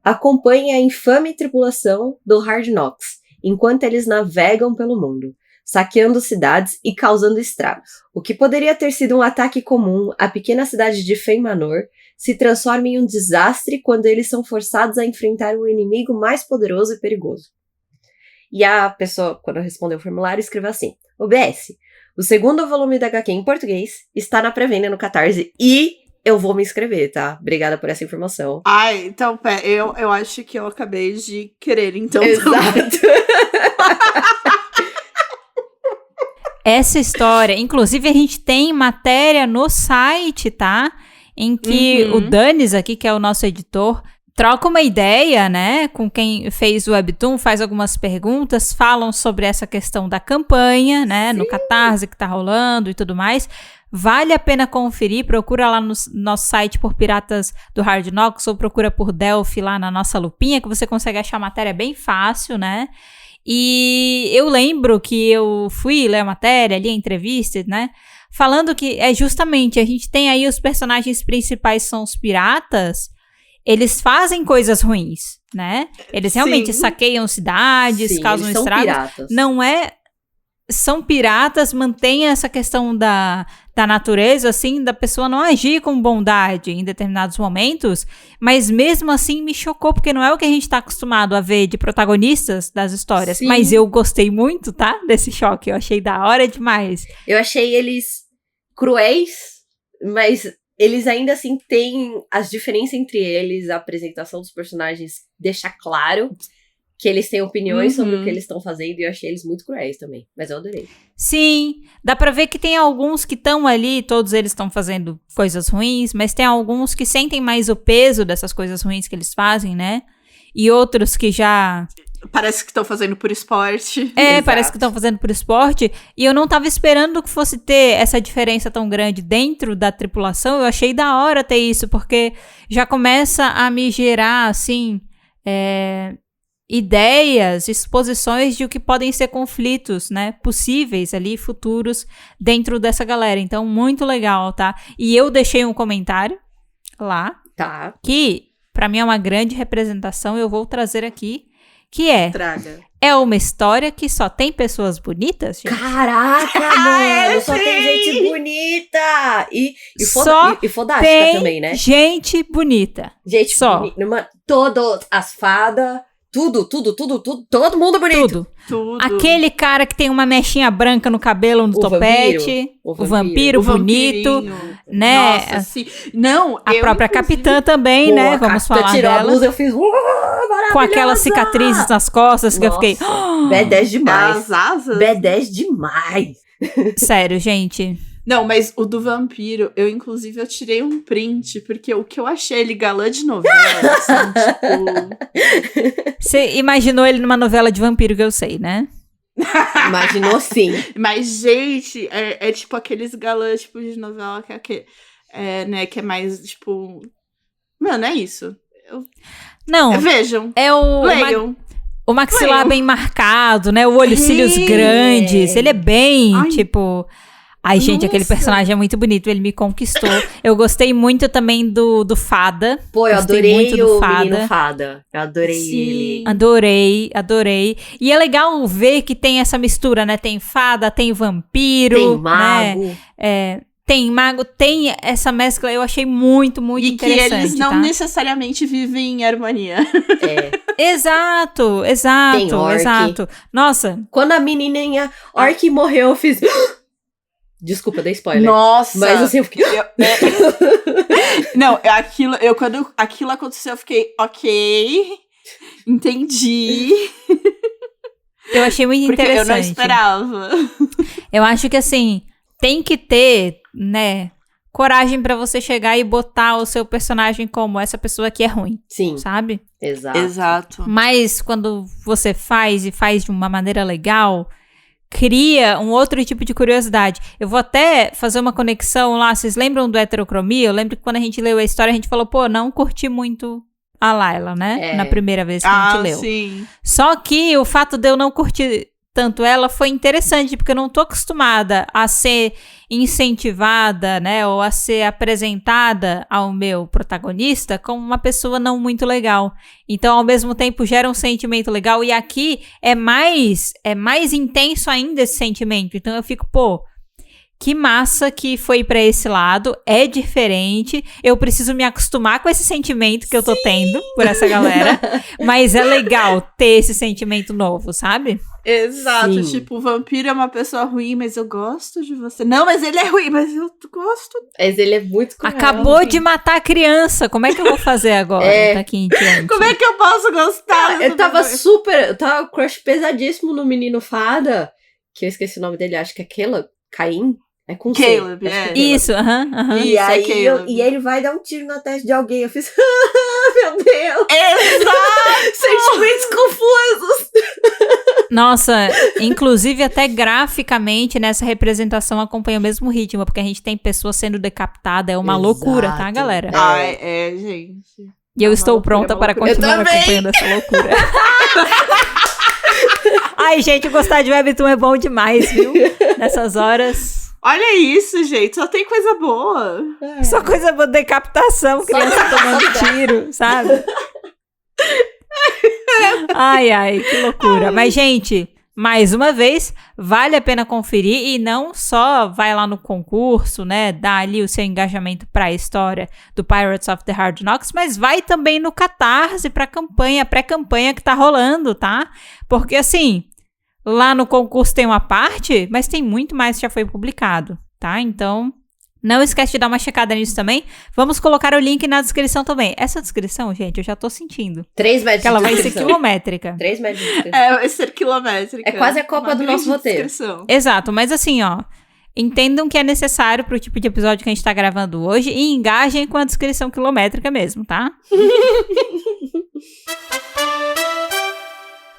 acompanhe a infame tripulação do Hard Knocks, enquanto eles navegam pelo mundo, saqueando cidades e causando estragos. O que poderia ter sido um ataque comum à pequena cidade de Fenmanor se transforma em um desastre quando eles são forçados a enfrentar um inimigo mais poderoso e perigoso. E a pessoa, quando respondeu o formulário, escreveu assim: OBS, o segundo volume da HQ em português está na pré-venda no Catarse e eu vou me inscrever, tá? Obrigada por essa informação. Ai, então, pera, eu acho que eu acabei de querer, então. Exato. Essa história, inclusive a gente tem matéria no site, tá? Em que o Danis aqui, que é o nosso editor, troca uma ideia, né? Com quem fez o Webtoon, faz algumas perguntas, falam sobre essa questão da campanha, né? No Catarse que tá rolando e tudo mais. Vale a pena conferir, procura lá no nosso site por Piratas do Hard Knocks ou procura por Delphi lá na nossa lupinha, que você consegue achar a matéria bem fácil, né? E eu lembro que eu fui ler a matéria, li a entrevista, né? Falando que justamente a gente tem aí os personagens principais são os piratas, eles fazem coisas ruins, né? Eles realmente saqueiam cidades, causam estragos. Piratas. Não é... São piratas, mantém essa questão da natureza, assim, da pessoa não agir com bondade em determinados momentos, mas mesmo assim me chocou, porque não é o que a gente tá acostumado a ver de protagonistas das histórias. Sim. Mas eu gostei muito, tá? Desse choque, eu achei da hora demais. Eu achei eles cruéis, mas eles ainda assim têm as diferenças entre eles, a apresentação dos personagens deixa claro que eles têm opiniões sobre o que eles estão fazendo, e eu achei eles muito cruéis também, mas eu adorei. Sim, dá pra ver que tem alguns que estão ali, todos eles estão fazendo coisas ruins, mas tem alguns que sentem mais o peso dessas coisas ruins que eles fazem, né? E outros que já... Parece que estão fazendo por esporte. Exato. Parece que estão fazendo por esporte, e eu não tava esperando que fosse ter essa diferença tão grande dentro da tripulação. Eu achei da hora ter isso, porque já começa a me gerar, assim... ideias, exposições de o que podem ser conflitos, né, possíveis ali, futuros, dentro dessa galera. Então, muito legal, tá? E eu deixei um comentário lá, Tá. que pra mim é uma grande representação, eu vou trazer aqui, que Traga. é uma história que só tem pessoas bonitas, gente. Caraca, mano! Só tem gente bonita! E fodástica Tem também, né? gente bonita. Gente só. bonita. Mano, todas as fadas, tudo, todo mundo bonito. Tudo. Aquele cara que tem uma mechinha branca no cabelo, no topete. O vampiro bonito. Né? Nossa, sim. Não, A própria capitã também, né? Vamos falar tirou dela. a blusa, eu fiz... maravilhosa! Com aquelas cicatrizes nas costas que eu fiquei... B10 demais. As asas. B10 demais. Sério, gente. Não, mas o do vampiro, eu tirei um print, porque o que eu achei ele galã de novela, assim, tipo... Você imaginou ele numa novela de vampiro que eu sei, né? Imaginou sim. Mas, gente, é tipo aqueles galãs, tipo, de novela que né, que é mais, tipo... Mano, é isso. Não, Vejam, é o... leiam. O maxilar Leiam. bem marcado, né? O olho, cílios grandes. Ele é bem, Ai. tipo... Ai, gente, aquele Nossa. personagem é muito bonito. Ele me conquistou. Eu gostei muito também do Fada. Pô, eu Gostei adorei muito do o Fada. menino Fada. Eu adorei Sim. ele. Adorei. E é legal ver que tem essa mistura, né? Tem fada, tem vampiro. Tem mago. Né? tem mago, tem essa mescla, eu achei muito, muito interessante. E que eles não tá? necessariamente vivem em harmonia. Exato. Tem orc. Nossa. Quando a menininha orc morreu, eu fiz... Desculpa, dei spoiler. Nossa! Mas assim, eu fiquei... Não, quando aquilo aconteceu, eu fiquei, ok, entendi. Eu achei muito Porque interessante. eu não esperava. Eu acho que, assim, tem que ter, né, coragem pra você chegar e botar o seu personagem como essa pessoa que é ruim. Sim. Sabe? Exato. Mas quando você faz e faz de uma maneira legal, cria um outro tipo de curiosidade. Eu vou até fazer uma conexão lá. Vocês lembram do Heterocromia? Eu lembro que quando a gente leu a história, a gente falou, pô, não curti muito a Layla, né? Na primeira vez que a gente leu. Sim. Só que o fato de eu não curtir tanto ela foi interessante, porque eu não tô acostumada a ser incentivada, né, ou a ser apresentada ao meu protagonista como uma pessoa não muito legal. Então, ao mesmo tempo, gera um sentimento legal, e aqui é mais intenso ainda esse sentimento. Então, eu fico, pô, que massa que foi pra esse lado, é diferente, eu preciso me acostumar com esse sentimento que eu tô tendo por essa galera, mas é legal ter esse sentimento novo, sabe? Exato, Sim. tipo, o vampiro é uma pessoa ruim, mas eu gosto de você. Não, mas ele é ruim, mas eu gosto. Mas ele é muito cruel. Acabou de matar a criança, como é que eu vou fazer agora, daqui em diante? Como é que eu posso gostar? Eu tava crush pesadíssimo no menino fada, que eu esqueci o nome dele, acho que é Caim. É com Caleb, C. Acho que é Caleb. Isso, aham. E Isso, aí é Caleb. e ele vai dar um tiro na testa de alguém. Eu fiz, meu Deus! Exato! Sentimentos confusos! Nossa, inclusive até graficamente nessa representação acompanha o mesmo ritmo, porque a gente tem pessoas sendo decapitadas, é uma Exato. loucura, tá, galera? Ai, gente. E eu uma estou loucura, pronta uma para loucura. continuar Eu também. acompanhando essa loucura. Ai, gente, gostar de Webtoon é bom demais, viu? Nessas horas. Olha isso, gente. Só tem coisa boa. Só coisa boa, decapitação, criança tomando tiro, sabe? Ai, que loucura. Mas, gente, mais uma vez, vale a pena conferir e não só vai lá no concurso, né, dá ali o seu engajamento pra história do Pirates of the Hard Knocks, mas vai também no Catarse pra pré-campanha que tá rolando, tá? Porque, assim, lá no concurso tem uma parte, mas tem muito mais que já foi publicado, tá? Então, não esquece de dar uma checada nisso também. Vamos colocar o link na descrição também. Essa descrição, gente, eu já tô sentindo. 3 metros Que ela de vai ser descrição. quilométrica. 3 metros de descrição. Vai ser quilométrica. É quase a copa Uma do grande nosso roteiro. descrição. Exato, mas assim, ó, entendam que é necessário pro tipo de episódio que a gente tá gravando hoje e engajem com a descrição quilométrica mesmo, tá?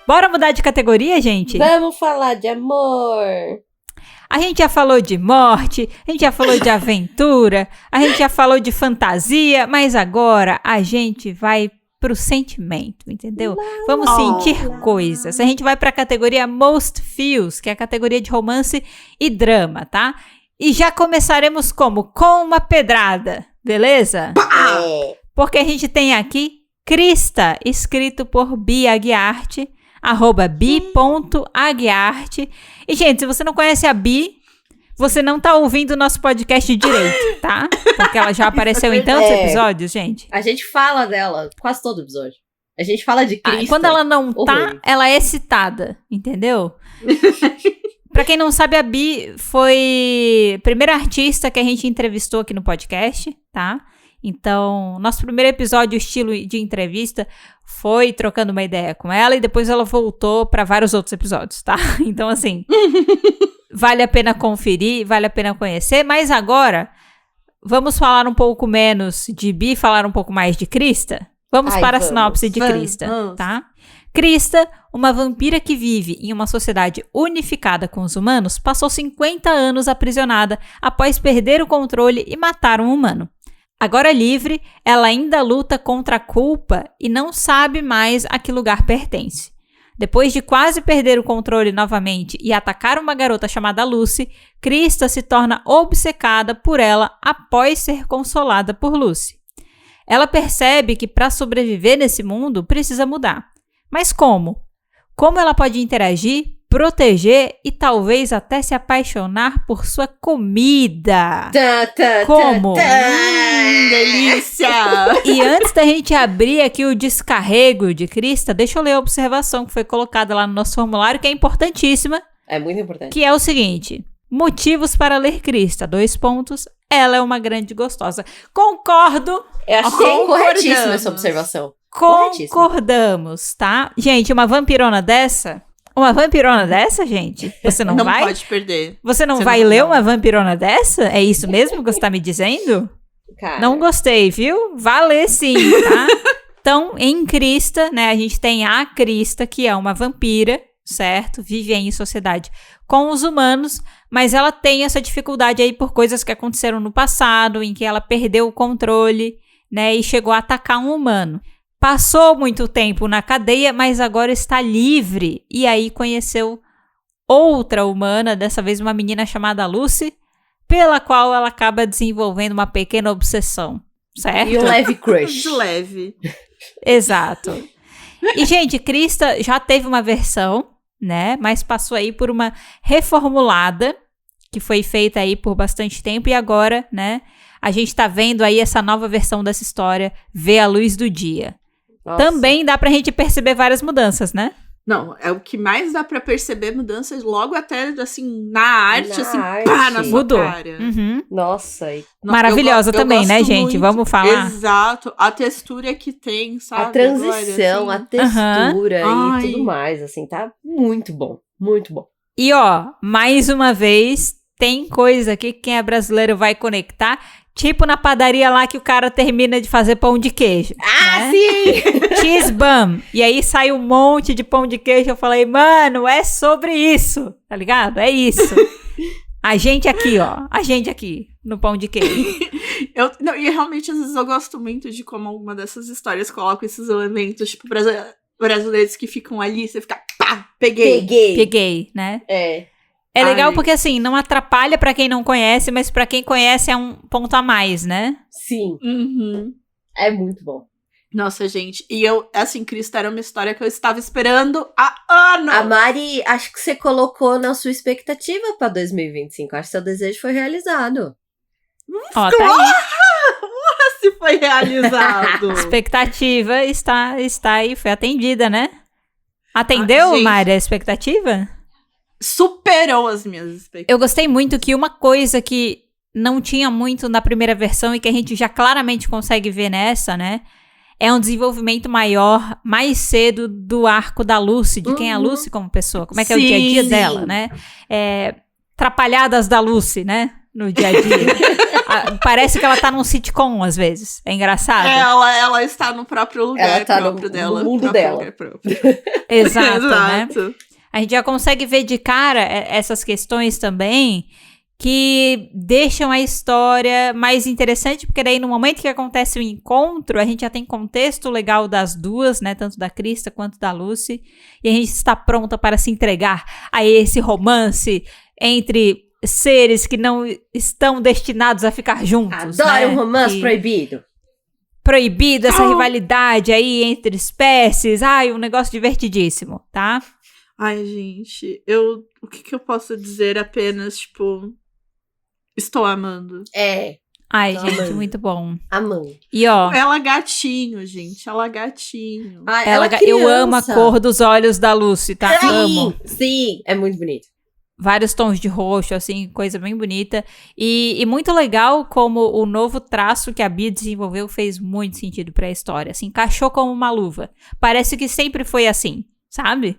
Bora mudar de categoria, gente? Vamos falar de amor. A gente já falou de morte, a gente já falou de aventura, a gente já falou de fantasia, mas agora a gente vai pro sentimento, entendeu? Vamos sentir coisas. A gente vai pra categoria Most Feels, que é a categoria de romance e drama, tá? E já começaremos como? Com uma pedrada, beleza? Porque a gente tem aqui Krista, escrito por Bia Aguiarte, @bi.aguiarte. E, gente, se você não conhece a Bi, você não tá ouvindo o nosso podcast direito, tá? Porque ela já apareceu em tantos episódios, gente. A gente fala dela quase todo episódio. A gente fala de Krista. Quando ela não tá, Horrores. ela é citada, entendeu? Pra quem não sabe, a Bi foi a primeira artista que a gente entrevistou aqui no podcast, tá? Então, nosso primeiro episódio, estilo de entrevista, foi trocando uma ideia com ela e depois ela voltou pra vários outros episódios, tá? Então, assim, vale a pena conferir, vale a pena conhecer, mas agora vamos falar um pouco menos de Bi, falar um pouco mais de Krista? Vamos para a sinopse de Krista, tá? Krista, uma vampira que vive em uma sociedade unificada com os humanos, passou 50 anos aprisionada após perder o controle e matar um humano. Agora livre, ela ainda luta contra a culpa e não sabe mais a que lugar pertence. Depois de quase perder o controle novamente e atacar uma garota chamada Lucy, Krista se torna obcecada por ela após ser consolada por Lucy. Ela percebe que para sobreviver nesse mundo precisa mudar. Mas como? Como ela pode interagir, proteger e talvez até se apaixonar por sua comida. Como? Delícia! E antes da gente abrir aqui o descarrego de Krista, deixa eu ler a observação que foi colocada lá no nosso formulário, que é importantíssima. É muito importante. Que é o seguinte: motivos para ler Krista, 2 pontos. Ela é uma grande gostosa. Concordo. Eu achei corretíssima essa observação. Concordamos, tá? Gente, uma vampirona dessa, gente? Você não vai? Não pode perder. Você não vai ler uma vampirona dessa? É isso mesmo que você tá me dizendo? Cara. Não gostei, viu? Vai ler sim, tá? Então, em Krista, né, a gente tem a Krista, que é uma vampira, certo? Vive aí em sociedade com os humanos, mas ela tem essa dificuldade aí por coisas que aconteceram no passado, em que ela perdeu o controle, né, e chegou a atacar um humano. Passou muito tempo na cadeia, mas agora está livre. E aí conheceu outra humana, dessa vez uma menina chamada Lucy, pela qual ela acaba desenvolvendo uma pequena obsessão, certo? E um leve crush. De leve. Exato. E, gente, Krista já teve uma versão, né? Mas passou aí por uma reformulada, que foi feita aí por bastante tempo. E agora, né? A gente tá vendo aí essa nova versão dessa história ver a luz do dia. Nossa. Também dá pra gente perceber várias mudanças, né? Não, é o que mais dá pra perceber mudanças logo até, assim, na arte, Na assim, arte. pá, na sua Mudou. cara. Uhum. Nossa, e Maravilhosa eu também, né, gosto gente? muito. Vamos falar. Exato. A textura que tem, sabe? a transição, agora, a textura Ai. e tudo mais, assim, tá muito bom. Muito bom. E, ó, mais uma vez, tem coisa aqui que quem é brasileiro vai conectar. Tipo na padaria lá que o cara termina de fazer pão de queijo. né? Sim! Cheese bun. E aí sai um monte de pão de queijo. Eu falei, mano, é sobre isso. Tá ligado? É isso. A gente aqui, ó. A gente aqui, no pão de queijo. E realmente, às vezes, eu gosto muito de como alguma dessas histórias coloca esses elementos, tipo, brasileiros que ficam ali, você fica, pá, peguei. Peguei, né? É É legal Ai. porque, assim, não atrapalha pra quem não conhece, mas pra quem conhece é um ponto a mais, né? Sim. Uhum. É muito bom. Nossa, gente. E eu, assim, Krista era uma história que eu estava esperando há anos. A Mari, acho que você colocou na sua expectativa pra 2025. Acho que seu desejo foi realizado. Ó, tá aí. Se foi realizado. Expectativa está aí, foi atendida, né? Atendeu, gente. Mari, a expectativa? Superou as minhas expectativas. Eu gostei muito que uma coisa que não tinha muito na primeira versão e que a gente já claramente consegue ver nessa, né? É um desenvolvimento maior, mais cedo, do arco da Lucy, de quem é a Lucy como pessoa. Como é que é o dia a dia Sim. dela, né? Trapalhadas da Lucy, né? No dia a dia. Parece que ela tá num sitcom, às vezes. É engraçado. Ela está no próprio lugar Ela tá próprio no dela. mundo próprio dela. lugar próprio. Exato, né? Exato. A gente já consegue ver de cara essas questões também que deixam a história mais interessante, porque daí no momento que acontece o encontro, a gente já tem contexto legal das duas, né, tanto da Krista quanto da Lucy, e a gente está pronta para se entregar a esse romance entre seres que não estão destinados a ficar juntos. Adoro né? um romance Que- proibido. Proibido essa rivalidade aí entre espécies. Ai, um negócio divertidíssimo, tá? Ai, gente, o que eu posso dizer apenas, tipo, estou amando. Ai, Tá gente, amando. muito bom. Amando. E ó, Ela gatinho, gente, ela gatinho. Ah, eu amo a cor dos olhos da Lucy, tá? Amo. Sim, é muito bonito. Vários tons de roxo, assim, coisa bem bonita. E muito legal como o novo traço que a Bia desenvolveu fez muito sentido pra história. Assim, encaixou como uma luva. Parece que sempre foi assim, sabe?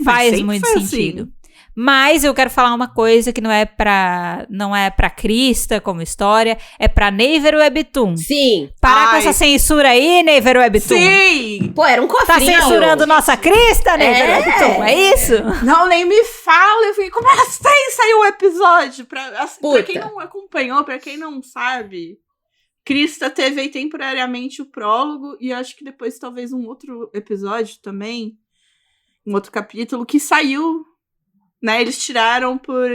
Faz sempre muito foi sentido. assim. Mas eu quero falar uma coisa que não é pra Krista como história, é pra Neiver Webtoon. Sim. Parar com Ai. essa censura aí, Neiver Webtoon. Sim! Pô, era um Tá cofrinho. censurando nossa Krista, Neiver Webtoon? É isso? Não, nem me fala. Eu fiquei, como assim saiu o episódio? Pra Puta. quem não acompanhou, pra quem não sabe, Krista teve aí temporariamente o prólogo e acho que depois talvez um outro episódio também, um outro capítulo que saiu, né? Eles tiraram por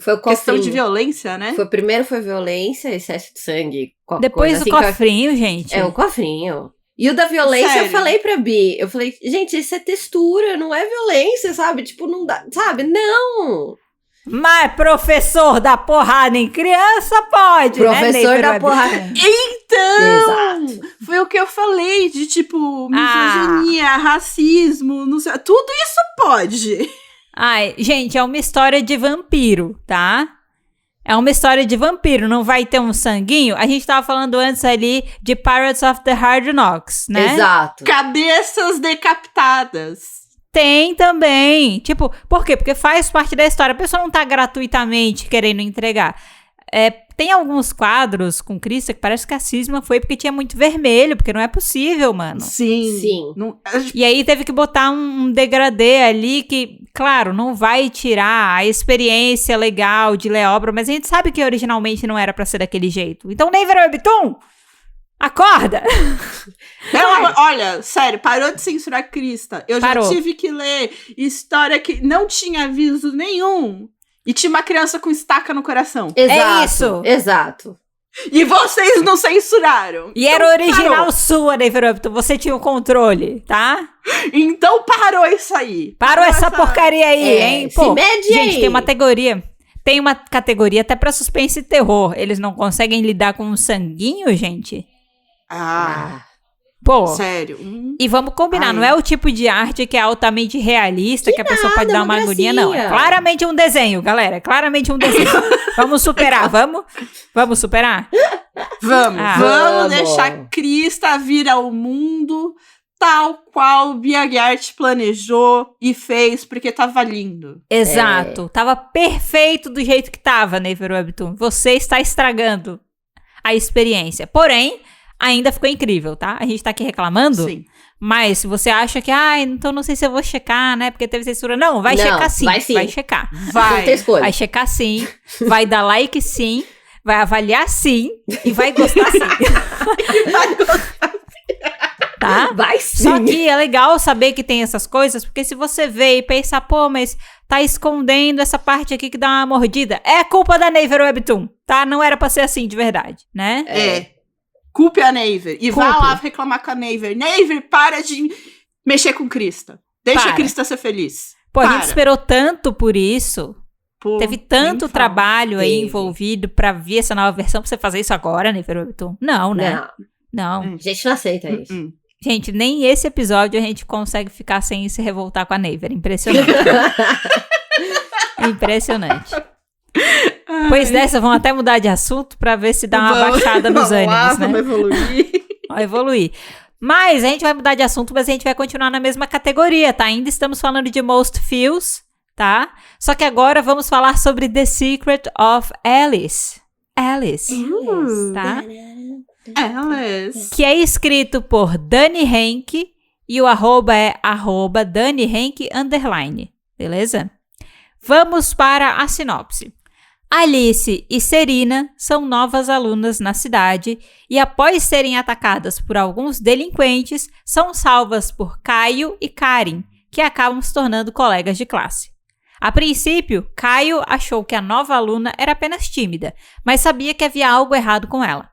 Foi o questão de cofrinho. violência, né? Primeiro foi violência, excesso de sangue, qualquer Depois coisa do assim. cofrinho, gente. É o cofrinho. E o da violência, Sério? eu falei pra Bi, eu falei, gente, isso é textura, não é violência, sabe? Tipo, não dá, sabe? Não! Mas professor da porrada em criança pode, Professor né, da porrada. Então, Exato. foi o que eu falei de, tipo, misoginia, racismo, não sei, tudo isso pode. Ai, gente, é uma história de vampiro, tá? É uma história de vampiro, não vai ter um sanguinho? A gente tava falando antes ali de Pirates of the Hard Knocks, né? Exato. Cabeças decapitadas. Tem também. Tipo, por quê? Porque faz parte da história. A pessoa não tá gratuitamente querendo entregar. Tem alguns quadros com Krista que parece que a cisma foi porque tinha muito vermelho, porque não é possível, mano. Sim. Não, E aí teve que botar um degradê ali que, claro, não vai tirar a experiência legal de ler a obra, mas a gente sabe que originalmente não era pra ser daquele jeito. Então, Naver Webtoon, acorda! olha, sério, parou de censurar Krista. Eu Parou. já tive que ler história que não tinha aviso nenhum. E tinha uma criança com estaca no coração. Exato. isso. Exato. E vocês não censuraram. E era Então original parou. sua, Naver Webtoon, você tinha o controle, tá? Então parou isso aí. Parou essa porcaria aí, hein? Se mede gente, aí. tem uma categoria. Tem uma categoria até pra suspense e terror. Eles não conseguem lidar com um sanguinho, gente? Ah, Pô. sério. E vamos combinar, Ai. não é o tipo de arte que é altamente realista, que a pessoa pode dar uma agonia, não. É gracinha. claramente um desenho, galera. É claramente um desenho. Vamos superar, vamos? Vamos superar? Vamos Vamos. deixar Krista vir ao mundo tal qual Bia Gert planejou e fez, porque tava lindo. Exato. Tava perfeito do jeito que tava, Naver Webtoon. Você está estragando a experiência. Porém, ainda ficou incrível, tá? A gente tá aqui reclamando, Sim. mas se você acha que, então não sei se eu vou checar, né? Porque teve censura. Não, vai Não, checar sim. vai sim. Vai checar. Não tem Vai. escolha. Vai checar sim, vai dar like sim, vai avaliar sim e vai gostar sim. Tá? Vai sim. Só que é legal saber que tem essas coisas, porque se você vê e pensa, pô, mas tá escondendo essa parte aqui que dá uma mordida, é culpa da Naver Webtoon, tá? Não era pra ser assim de verdade, né? Culpe a Naver. E vá Culpe. lá reclamar com a Naver. Naver, para de mexer com Krista. Deixa Para. a Krista ser feliz. Pô, a Para. gente esperou tanto por isso, Pô, teve nem tanto fala. trabalho aí Teve. envolvido pra vir essa nova versão, pra você fazer isso agora, Naver Webtoon? Não, né? Não. A gente não aceita isso. Gente, nem esse episódio a gente consegue ficar sem se revoltar com a Naver. Impressionante. Impressionante. Pois dessa, vão até mudar de assunto pra ver se dá uma baixada nos Vamos lá, ânimos, né? Vamos evoluir. Vai evoluir. Mas a gente vai mudar de assunto, mas a gente vai continuar na mesma categoria, tá? Ainda estamos falando de Most Feels, tá? Só que agora vamos falar sobre The Secret of Alice. Alice, tá? Alice. Que é escrito por Dani Henke e o arroba é @DaniHenke_, beleza? Vamos para a sinopse. Alice e Serena são novas alunas na cidade e, após serem atacadas por alguns delinquentes, são salvas por Caio e Karen, que acabam se tornando colegas de classe. A princípio, Caio achou que a nova aluna era apenas tímida, mas sabia que havia algo errado com ela.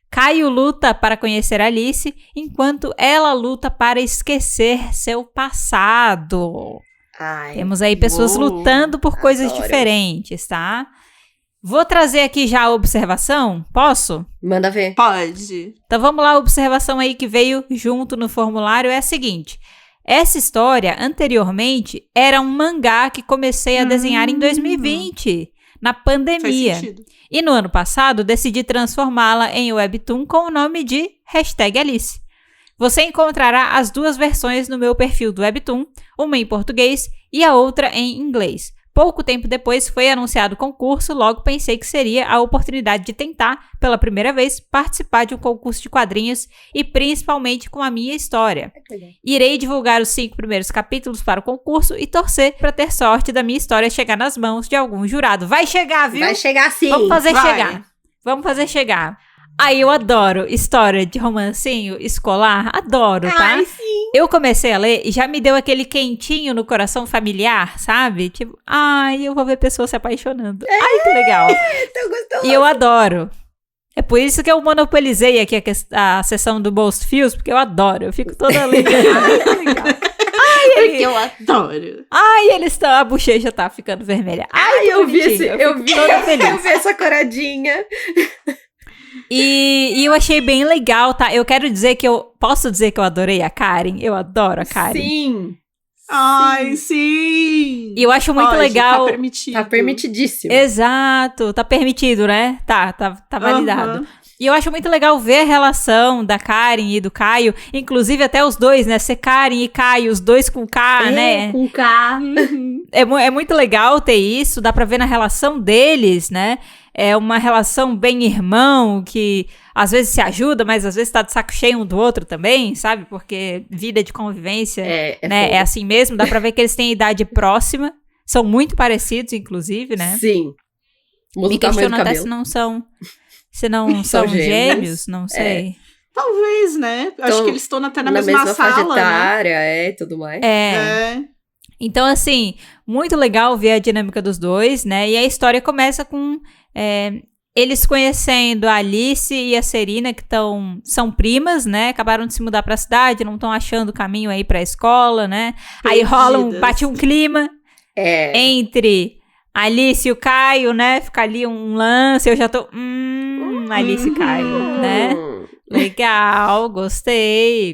Caio luta para conhecer Alice, enquanto ela luta para esquecer seu passado. Ai, Temos aí pessoas lutando por coisas adoro. diferentes, tá? Vou trazer aqui já a observação, posso? manda ver. Pode. Então vamos lá, a observação aí que veio junto no formulário é a seguinte. Essa história, anteriormente, era um mangá que comecei a desenhar em 2020, na Faz pandemia. sentido. E no ano passado, decidi transformá-la em webtoon com o nome de #Alice. Você encontrará as duas versões no meu perfil do webtoon, uma em português e a outra em inglês. Pouco tempo depois foi anunciado o concurso, logo pensei que seria a oportunidade de tentar, pela primeira vez, participar de um concurso de quadrinhos e principalmente com a minha história. Irei divulgar os 5 primeiros capítulos para o concurso e torcer para ter sorte da minha história chegar nas mãos de algum jurado. Vai chegar, viu? Vai chegar sim. Vamos fazer vai. chegar. Vamos fazer chegar. Aí eu adoro história de romancinho escolar, adoro, tá? Ai, sim. Eu comecei a ler e já me deu aquele quentinho no coração familiar, sabe? Tipo, eu vou ver pessoas se apaixonando. Ai, que legal. Tô gostoso. E eu adoro. É por isso que eu monopolizei aqui a sessão do Most Feels, porque eu adoro. Eu fico toda legal. Porque eu adoro. Ai, eles estão... A bochecha tá ficando vermelha. Ai, eu vi toda feliz. Eu vi essa coradinha. E eu achei bem legal, tá? Eu quero dizer que posso dizer que eu adorei a Karen? Eu adoro a Karen. Sim. Ai, sim! E eu acho muito legal... Tá permitido. Tá permitidíssimo. Exato, tá permitido, né? Tá validado. E eu acho muito legal ver a relação da Karen e do Caio, inclusive até os dois, né? Ser Karen e Caio, os dois com K, né? Com K. É muito legal ter isso, dá pra ver na relação deles, né? É uma relação bem irmão, que às vezes se ajuda, mas às vezes tá de saco cheio um do outro também, sabe? Porque vida de convivência, né? É assim mesmo, dá pra ver que eles têm idade próxima, são muito parecidos, inclusive, né? Sim. Me questiono até se não são gêmeos, não sei. Talvez, né? Acho que eles estão até na mesma sala, faixa etária, né? Tudo mais. Então, assim, muito legal ver a dinâmica dos dois, né? E a história começa com eles conhecendo a Alice e a Serena, que são primas, né? Acabaram de se mudar pra cidade, não estão achando o caminho aí pra escola, né? Perdidas. Aí bate um clima entre Alice e o Caio, né? Fica ali um lance, eu já tô... Alice e Caio, né? Legal, gostei.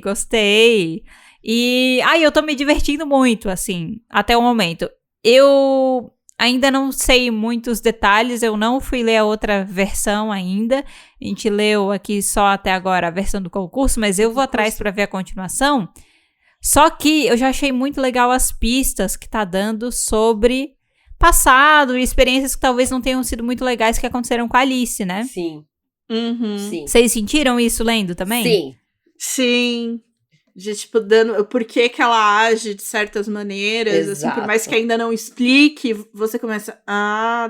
E eu tô me divertindo muito, assim, até o momento. Eu ainda não sei muitos detalhes, eu não fui ler a outra versão ainda. A gente leu aqui só até agora a versão do concurso, mas eu vou atrás pra ver a continuação. Só que eu já achei muito legal as pistas que tá dando sobre passado e experiências que talvez não tenham sido muito legais que aconteceram com a Alice, né? Sim. Sim. Vocês sentiram isso lendo também? Sim. De, tipo, dando... Por que ela age de certas maneiras, assim, por mais que ainda não explique, você começa...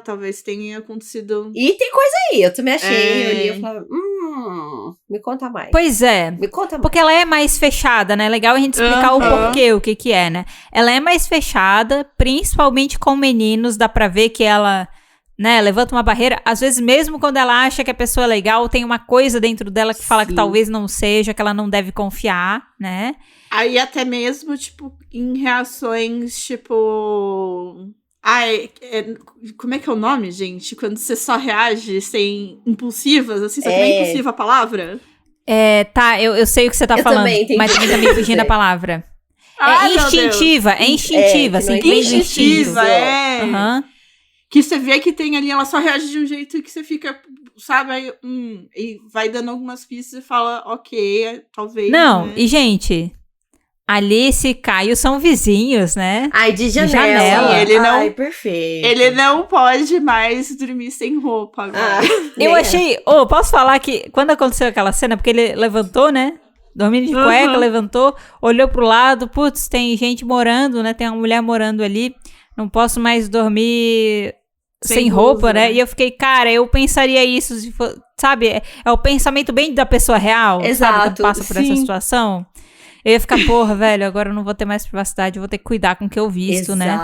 talvez tenha acontecido... E tem coisa aí, eu também achei. Eu li e falava... me conta mais. Pois é. Me conta mais. Porque ela é mais fechada, né? Legal a gente explicar o porquê, o que é, né? Ela é mais fechada, principalmente com meninos, dá pra ver que ela... né, levanta uma barreira, às vezes mesmo quando ela acha que a pessoa é legal, tem uma coisa dentro dela que fala que talvez não seja, que ela não deve confiar, né? Aí até mesmo, tipo, em reações, tipo... como é que é o nome, gente? Quando você só reage sem impulsivas, assim, só que não é impulsiva a palavra? Eu sei o que você tá falando, mas também tá me fugindo a palavra. Instintiva, assim, instintiva, Aham. Que você vê que tem ali, ela só reage de um jeito que você fica, sabe, aí, e vai dando algumas pistas e fala, ok, talvez, Não, né? E gente, Alice e Caio são vizinhos, né? De janela. Sim, ele não, perfeito. Ele não pode mais dormir sem roupa agora. Eu achei, posso falar que quando aconteceu aquela cena, porque ele levantou, né? Dormindo de cueca, levantou, olhou pro lado, putz, tem gente morando, né? Tem uma mulher morando ali, não posso mais dormir... Sem roupa, né? E eu fiquei, cara, eu pensaria isso, se for, sabe? É o pensamento bem da pessoa real, exato, sabe? Que passa por essa situação. Eu ia ficar, porra, velho, agora eu não vou ter mais privacidade, eu vou ter que cuidar com o que eu visto, né?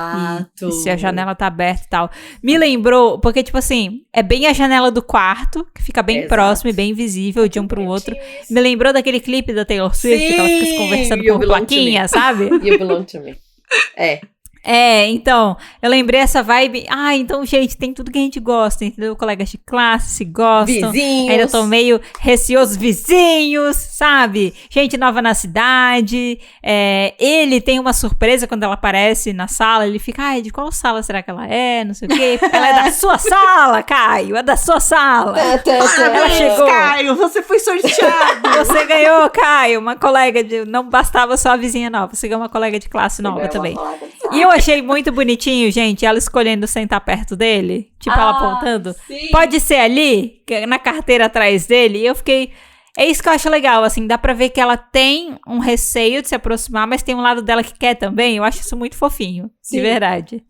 E se a janela tá aberta e tal. Me lembrou, porque, tipo assim, é bem a janela do quarto, que fica bem próximo e bem visível de um pro outro. Me lembrou daquele clipe da Taylor Swift, que ela fica se conversando por plaquinha, sabe? You belong to me. Então, eu lembrei essa vibe. Então, gente, tem tudo que a gente gosta, entendeu? Colegas de classe se gostam. Vizinhos. Ainda tô meio receosos, vizinhos, sabe? Gente nova na cidade. Ele tem uma surpresa quando ela aparece na sala. Ele fica, de qual sala será que ela é? Não sei o quê. Ela é da sua sala, Caio. É da sua sala. Ela chegou. Caio, você foi sorteado. Você ganhou, Caio. Uma colega de... Não bastava só a vizinha nova. Você ganhou uma colega de classe nova também. E eu achei muito bonitinho, gente, ela escolhendo sentar perto dele, tipo ela apontando. Sim. Pode ser ali, na carteira atrás dele. E eu fiquei... É isso que eu acho legal, assim, dá pra ver que ela tem um receio de se aproximar, mas tem um lado dela que quer também. Eu acho isso muito fofinho, de verdade.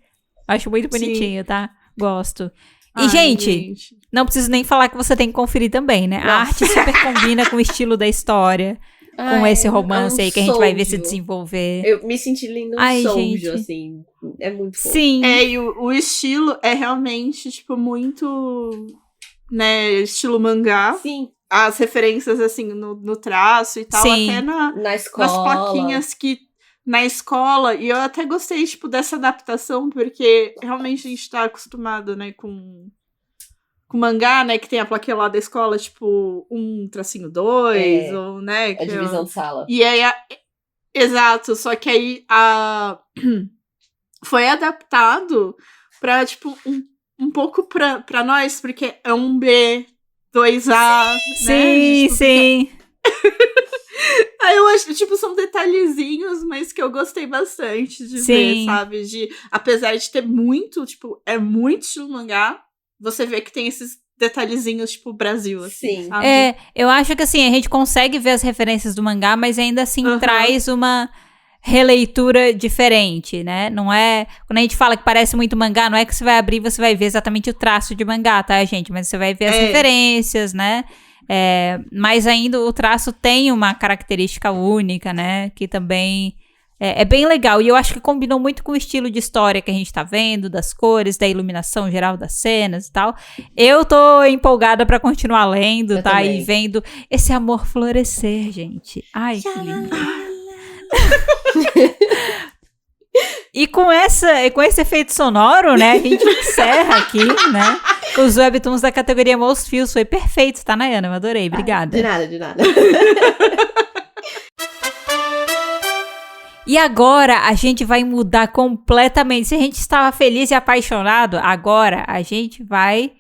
Acho muito bonitinho, tá? Gosto. E, gente, não preciso nem falar que você tem que conferir também, né? Nossa. A arte super combina com o estilo da história. Com esse romance aí que a gente vai ver se desenvolver. Eu me senti lindo soldier, assim. É muito fofo. Sim. E o estilo é realmente, tipo, muito... né, estilo mangá. Sim. As referências, assim, no traço e tal. Sim. Até Na escola. nas plaquinhas que... Na escola. E eu até gostei, tipo, dessa adaptação. Porque realmente a gente tá acostumado, né, com mangá, né, que tem a plaquinha lá da escola, tipo, 1-2, ou, né... A divisão de sala. E aí, exato, só que aí foi adaptado pra, tipo, um pouco pra nós, porque é 1B, 2A, né? Sim, sim. Aí eu acho, tipo, são detalhezinhos, mas que eu gostei bastante de ver, sabe? Apesar de ter muito, tipo, é muito estilo mangá, você vê que tem esses detalhezinhos, tipo, Brasil, assim, Sim. sabe? Eu acho que, assim, a gente consegue ver as referências do mangá, mas ainda assim traz uma releitura diferente, né? Não é... Quando a gente fala que parece muito mangá, não é que você vai abrir e você vai ver exatamente o traço de mangá, tá, gente? Mas você vai ver as referências, né? Mas ainda o traço tem uma característica única, né? Que também é bem legal. E eu acho que combinou muito com o estilo de história que a gente tá vendo, das cores, da iluminação geral das cenas e tal. Eu tô empolgada pra continuar lendo, tá? Também. E vendo esse amor florescer, gente. Ai, que lindo. E com esse efeito sonoro, né, a gente encerra aqui, né, os webtoons da categoria Most Views. Foi perfeito, tá, Nayana? Eu adorei, obrigada. De nada. E agora a gente vai mudar completamente. Se a gente estava feliz e apaixonado, agora a gente vai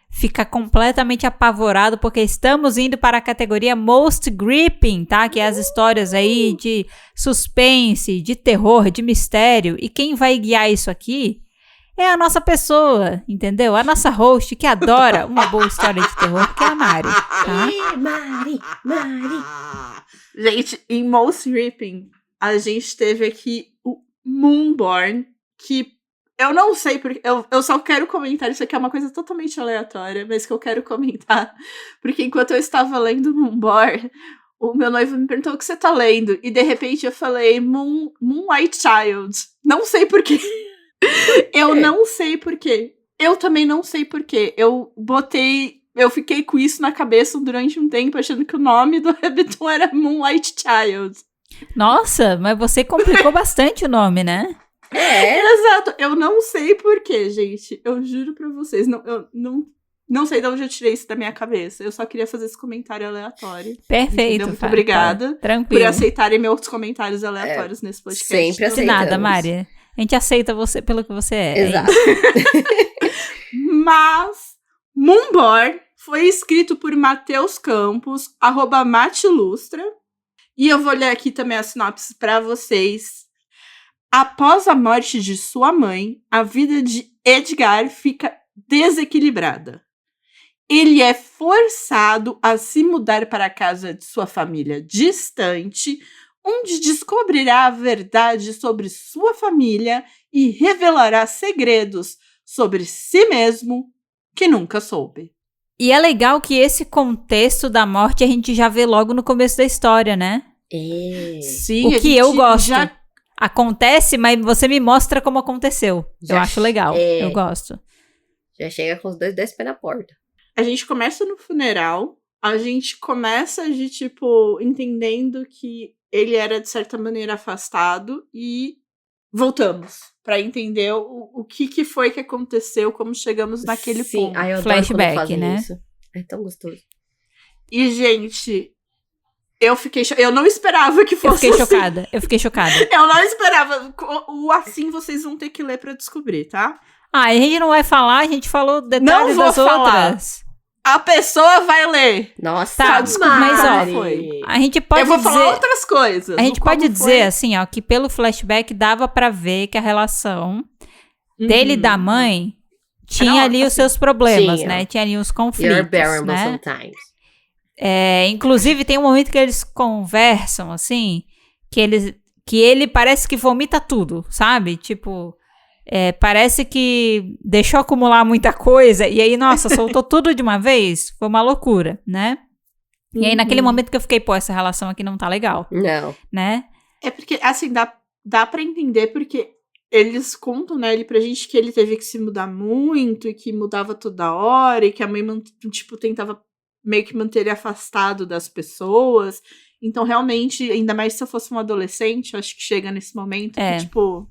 ficar completamente apavorado, porque estamos indo para a categoria Most Gripping, tá? Que é as histórias aí de suspense, de terror, de mistério. E quem vai guiar isso aqui é a nossa pessoa, entendeu? A nossa host, que adora uma boa história de terror, que é a Mari, tá? Mari. Gente, em Most Gripping, a gente teve aqui o Moonborn, que eu não sei porque... Eu só quero comentar, isso aqui é uma coisa totalmente aleatória, mas que eu quero comentar. Porque enquanto eu estava lendo Moonborn, o meu noivo me perguntou o que você tá lendo. E de repente eu falei Moonlight Child. Não sei porquê. Eu não sei porquê. Eu também não sei porquê. Eu fiquei com isso na cabeça durante um tempo, achando que o nome do webtoon era Moonlight Child. Nossa, mas você complicou bastante o nome, né? Exato. Eu não sei porquê, gente. Eu juro pra vocês. Eu não sei de onde eu tirei isso da minha cabeça. Eu só queria fazer esse comentário aleatório. Perfeito. Muito obrigada tranquilo. por aceitarem meus comentários aleatórios nesse podcast. Sempre De aceitamos. nada, Mari. A gente aceita você pelo que você é. Exato. Mas Moonborn foi escrito por Matheus Campos, @Matilustra. E eu vou ler aqui também a sinopse pra vocês. Após a morte de sua mãe, a vida de Edgar fica desequilibrada. Ele é forçado a se mudar para a casa de sua família distante, onde descobrirá a verdade sobre sua família e revelará segredos sobre si mesmo que nunca soube. E é legal que esse contexto da morte a gente já vê logo no começo da história, né? Sim, o que eu gosto. Acontece, mas você me mostra como aconteceu. Eu acho legal. Eu gosto. Já chega com os 2 pés na porta. A gente começa no funeral. A gente começa de, tipo, entendendo que ele era, de certa maneira, afastado. E voltamos pra entender o que foi que aconteceu, como chegamos naquele ponto. Sim, eu Flashback, adoro quando fazem né? isso. É tão gostoso. E, gente... Eu não esperava que fosse Eu fiquei chocada. Eu não esperava. O assim vocês vão ter que ler pra descobrir, tá? A gente não vai falar, a gente falou detalhes vou das falar. outras. A pessoa vai ler. Nossa, Tá, desculpa, mas Mari. ó, a gente pode Eu vou dizer... falar outras coisas. A gente do pode como dizer, assim, ó, que pelo flashback dava pra ver que a relação dele e da mãe tinha ali os seus problemas, Tinha. né? Tinha ali os You're conflitos, bearable né? sometimes. Inclusive, tem um momento que eles conversam, assim, que ele parece que vomita tudo, sabe? Tipo, parece que deixou acumular muita coisa e aí, nossa, soltou tudo de uma vez. Foi uma loucura, né? E aí, naquele momento que eu fiquei, pô, essa relação aqui não tá legal, Não. né? É porque, assim, dá pra entender porque eles contam, né, ele pra gente que ele teve que se mudar muito e que mudava toda hora e que a mãe, tipo, tentava meio que manter ele afastado das pessoas. Então, realmente, ainda mais se eu fosse um adolescente, eu acho que chega nesse momento que, tipo,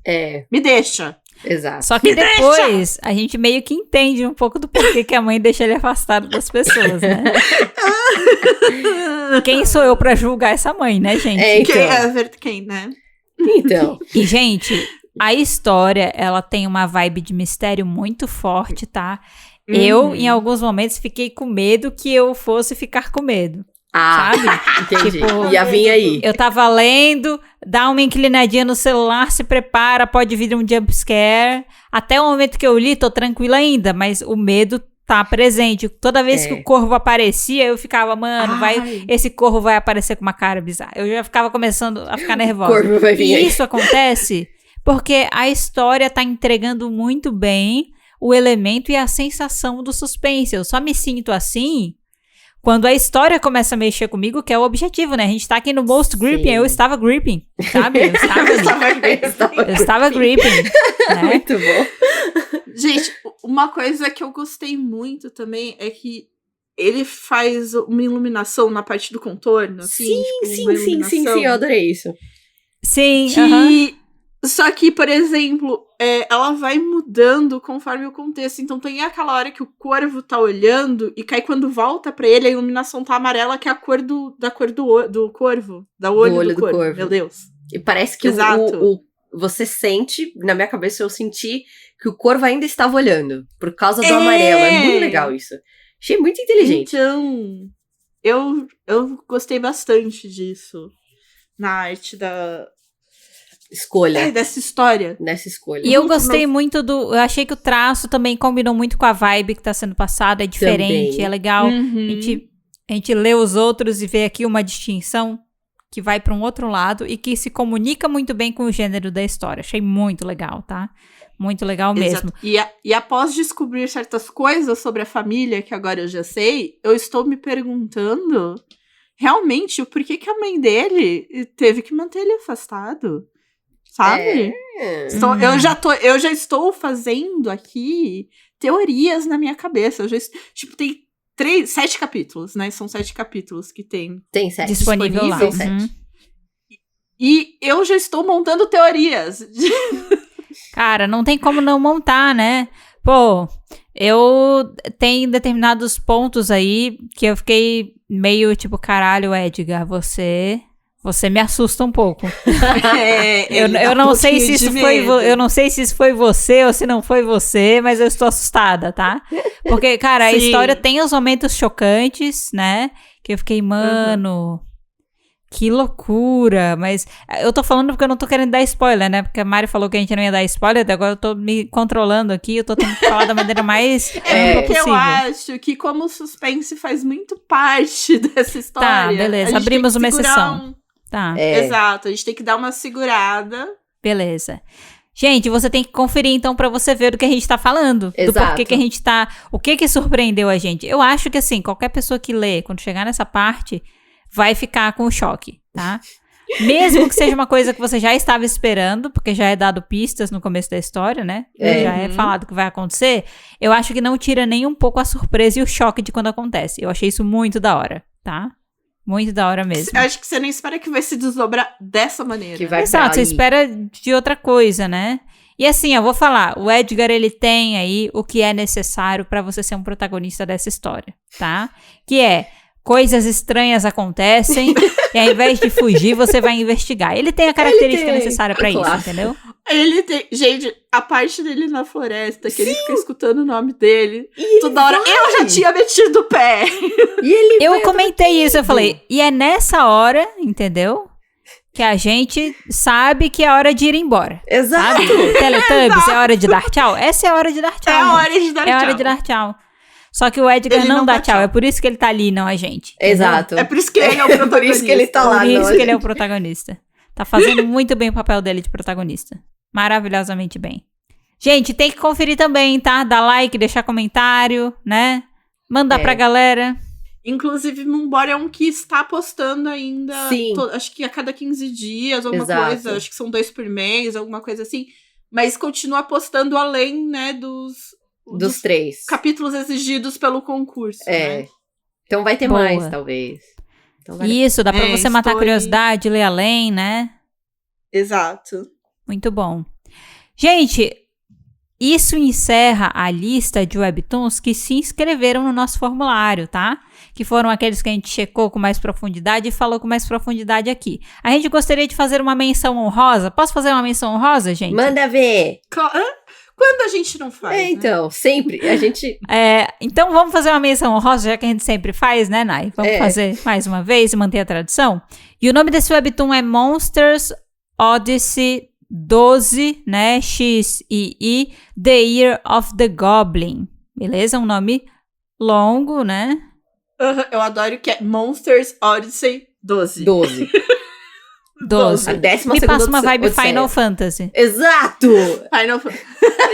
me deixa. Exato. Só que depois a gente meio que entende um pouco do porquê que a mãe deixa ele afastado das pessoas, né? Quem sou eu pra julgar essa mãe, né, gente? Quem, né? Então. E, gente, a história, ela tem uma vibe de mistério muito forte, tá? Eu, em alguns momentos, fiquei com medo que eu fosse ficar com medo. Sabe? Entendi. Tipo, Ia vir aí. Eu tava lendo, dá uma inclinadinha no celular, se prepara, pode vir um jump scare. Até o momento que eu li, tô tranquila ainda, mas o medo tá presente. Toda vez que o corvo aparecia, eu ficava, mano, esse corvo vai aparecer com uma cara bizarra. Eu já ficava começando a ficar nervosa. O corvo vai vir aí. E isso acontece porque a história tá entregando muito bem o elemento e a sensação do suspense. Eu só me sinto assim quando a história começa a mexer comigo, que é o objetivo, né? A gente tá aqui no Most Gripping, eu estava gripping, sabe? Eu estava gripping. Né? Muito bom. Gente, uma coisa que eu gostei muito também é que ele faz uma iluminação na parte do contorno. Assim, Sim, eu adorei isso. Sim, Só que, por exemplo, ela vai mudando conforme o contexto. Então tem aquela hora que o corvo tá olhando e cai quando volta pra ele, a iluminação tá amarela, que é a cor da cor do corvo. Da olho do corvo. Meu Deus. E parece que você sente, na minha cabeça eu senti que o corvo ainda estava olhando, por causa do amarelo. É muito legal isso. Achei muito inteligente. Então, eu gostei bastante disso. Na arte da escolha. Dessa história. Nessa escolha. E eu gostei muito eu achei que o traço também combinou muito com a vibe que tá sendo passada, é diferente, também. É legal. A gente lê os outros e vê aqui uma distinção que vai pra um outro lado e que se comunica muito bem com o gênero da história. Achei muito legal, tá? Muito legal mesmo. E após descobrir certas coisas sobre a família, que agora eu já sei, eu estou me perguntando realmente o porquê que a mãe dele teve que manter ele afastado. Sabe? Eu já estou fazendo aqui teorias na minha cabeça. Tem 7 capítulos, né? São 7 capítulos que tem 7 disponível lá. 7. E eu já estou montando teorias. Cara, não tem como não montar, né? Pô, eu tenho determinados pontos aí que eu fiquei meio tipo, caralho, Edgar, você me assusta um pouco. Eu não sei se isso eu não sei se isso foi você ou se não foi você, mas eu estou assustada, tá? Porque, cara, a história tem os momentos chocantes, né? Que eu fiquei, mano, que loucura. Mas eu tô falando porque eu não tô querendo dar spoiler, né? Porque a Mari falou que a gente não ia dar spoiler, agora eu tô me controlando aqui, eu tô tentando falar da maneira mais porque possível. Eu acho que como o suspense faz muito parte dessa história. Tá, beleza, abrimos uma exceção. Tá. Exato, a gente tem que dar uma segurada. Beleza. Gente, você tem que conferir então pra você ver do que a gente tá falando. Exato. Do porquê que a gente tá... O que surpreendeu a gente. Eu acho que assim, qualquer pessoa que lê, quando chegar nessa parte, vai ficar com choque, tá? Mesmo que seja uma coisa que você já estava esperando, porque já é dado pistas no começo da história, né? Já é falado o que vai acontecer. Eu acho que não tira nem um pouco a surpresa e o choque de quando acontece. Eu achei isso muito da hora, tá? Muito da hora mesmo. Eu acho que você nem espera que vai se desdobrar dessa maneira. Exato, você espera de outra coisa, né? E assim, eu vou falar, o Edgar, ele tem aí o que é necessário pra você ser um protagonista dessa história, tá? Que é, coisas estranhas acontecem e ao invés de fugir, você vai investigar. Ele tem a característica necessária pra isso, entendeu? Ele tem... Gente, a parte dele na floresta, que ele fica escutando o nome dele, toda hora, eu já tinha metido o pé. Eu comentei isso, eu falei, e é nessa hora, entendeu? Que a gente sabe que é hora de ir embora. Exato. Sabe? Teletubbies, é hora de dar tchau? Essa é a hora de dar tchau. É a hora de dar tchau. É hora de dar tchau. Só que o Edgar ele não dá tchau. É por isso que ele tá ali, não a gente. Exato. É por isso que ele é o protagonista. Por isso que ele tá lá. Por isso que ele é o protagonista. Tá fazendo muito bem o papel dele de protagonista. Maravilhosamente bem. Gente, tem que conferir também, tá? Dar like, deixar comentário, né? Mandar pra galera. Inclusive, Moonbody é um que está postando ainda. Sim. Acho que a cada 15 dias, alguma coisa. Acho que são 2 por mês, alguma coisa assim. mas continua postando além, né, Dos 3. capítulos exigidos pelo concurso. Né? Então vai ter mais, talvez. Então Isso, dá pra você matar a curiosidade, ler além, né? Exato. Muito bom. Gente, isso encerra a lista de webtoons que se inscreveram no nosso formulário, tá? Que foram aqueles que a gente checou com mais profundidade e falou com mais profundidade aqui. A gente gostaria de fazer uma menção honrosa. Posso fazer uma menção honrosa, gente? Manda ver! Quando a gente não faz, então, sempre. A gente... Então vamos fazer uma menção honrosa, já que a gente sempre faz, né, Nai? Vamos fazer mais uma vez e manter a tradição. E o nome desse webtoon é Monsters Odyssey 12, né, XII, The Year of the Goblin. Beleza? Um nome longo, né? Eu adoro que é Monsters Odyssey 12. 12. A 12ª Me passa uma vibe Odisseia. Final Fantasy. Exato! Final Fantasy.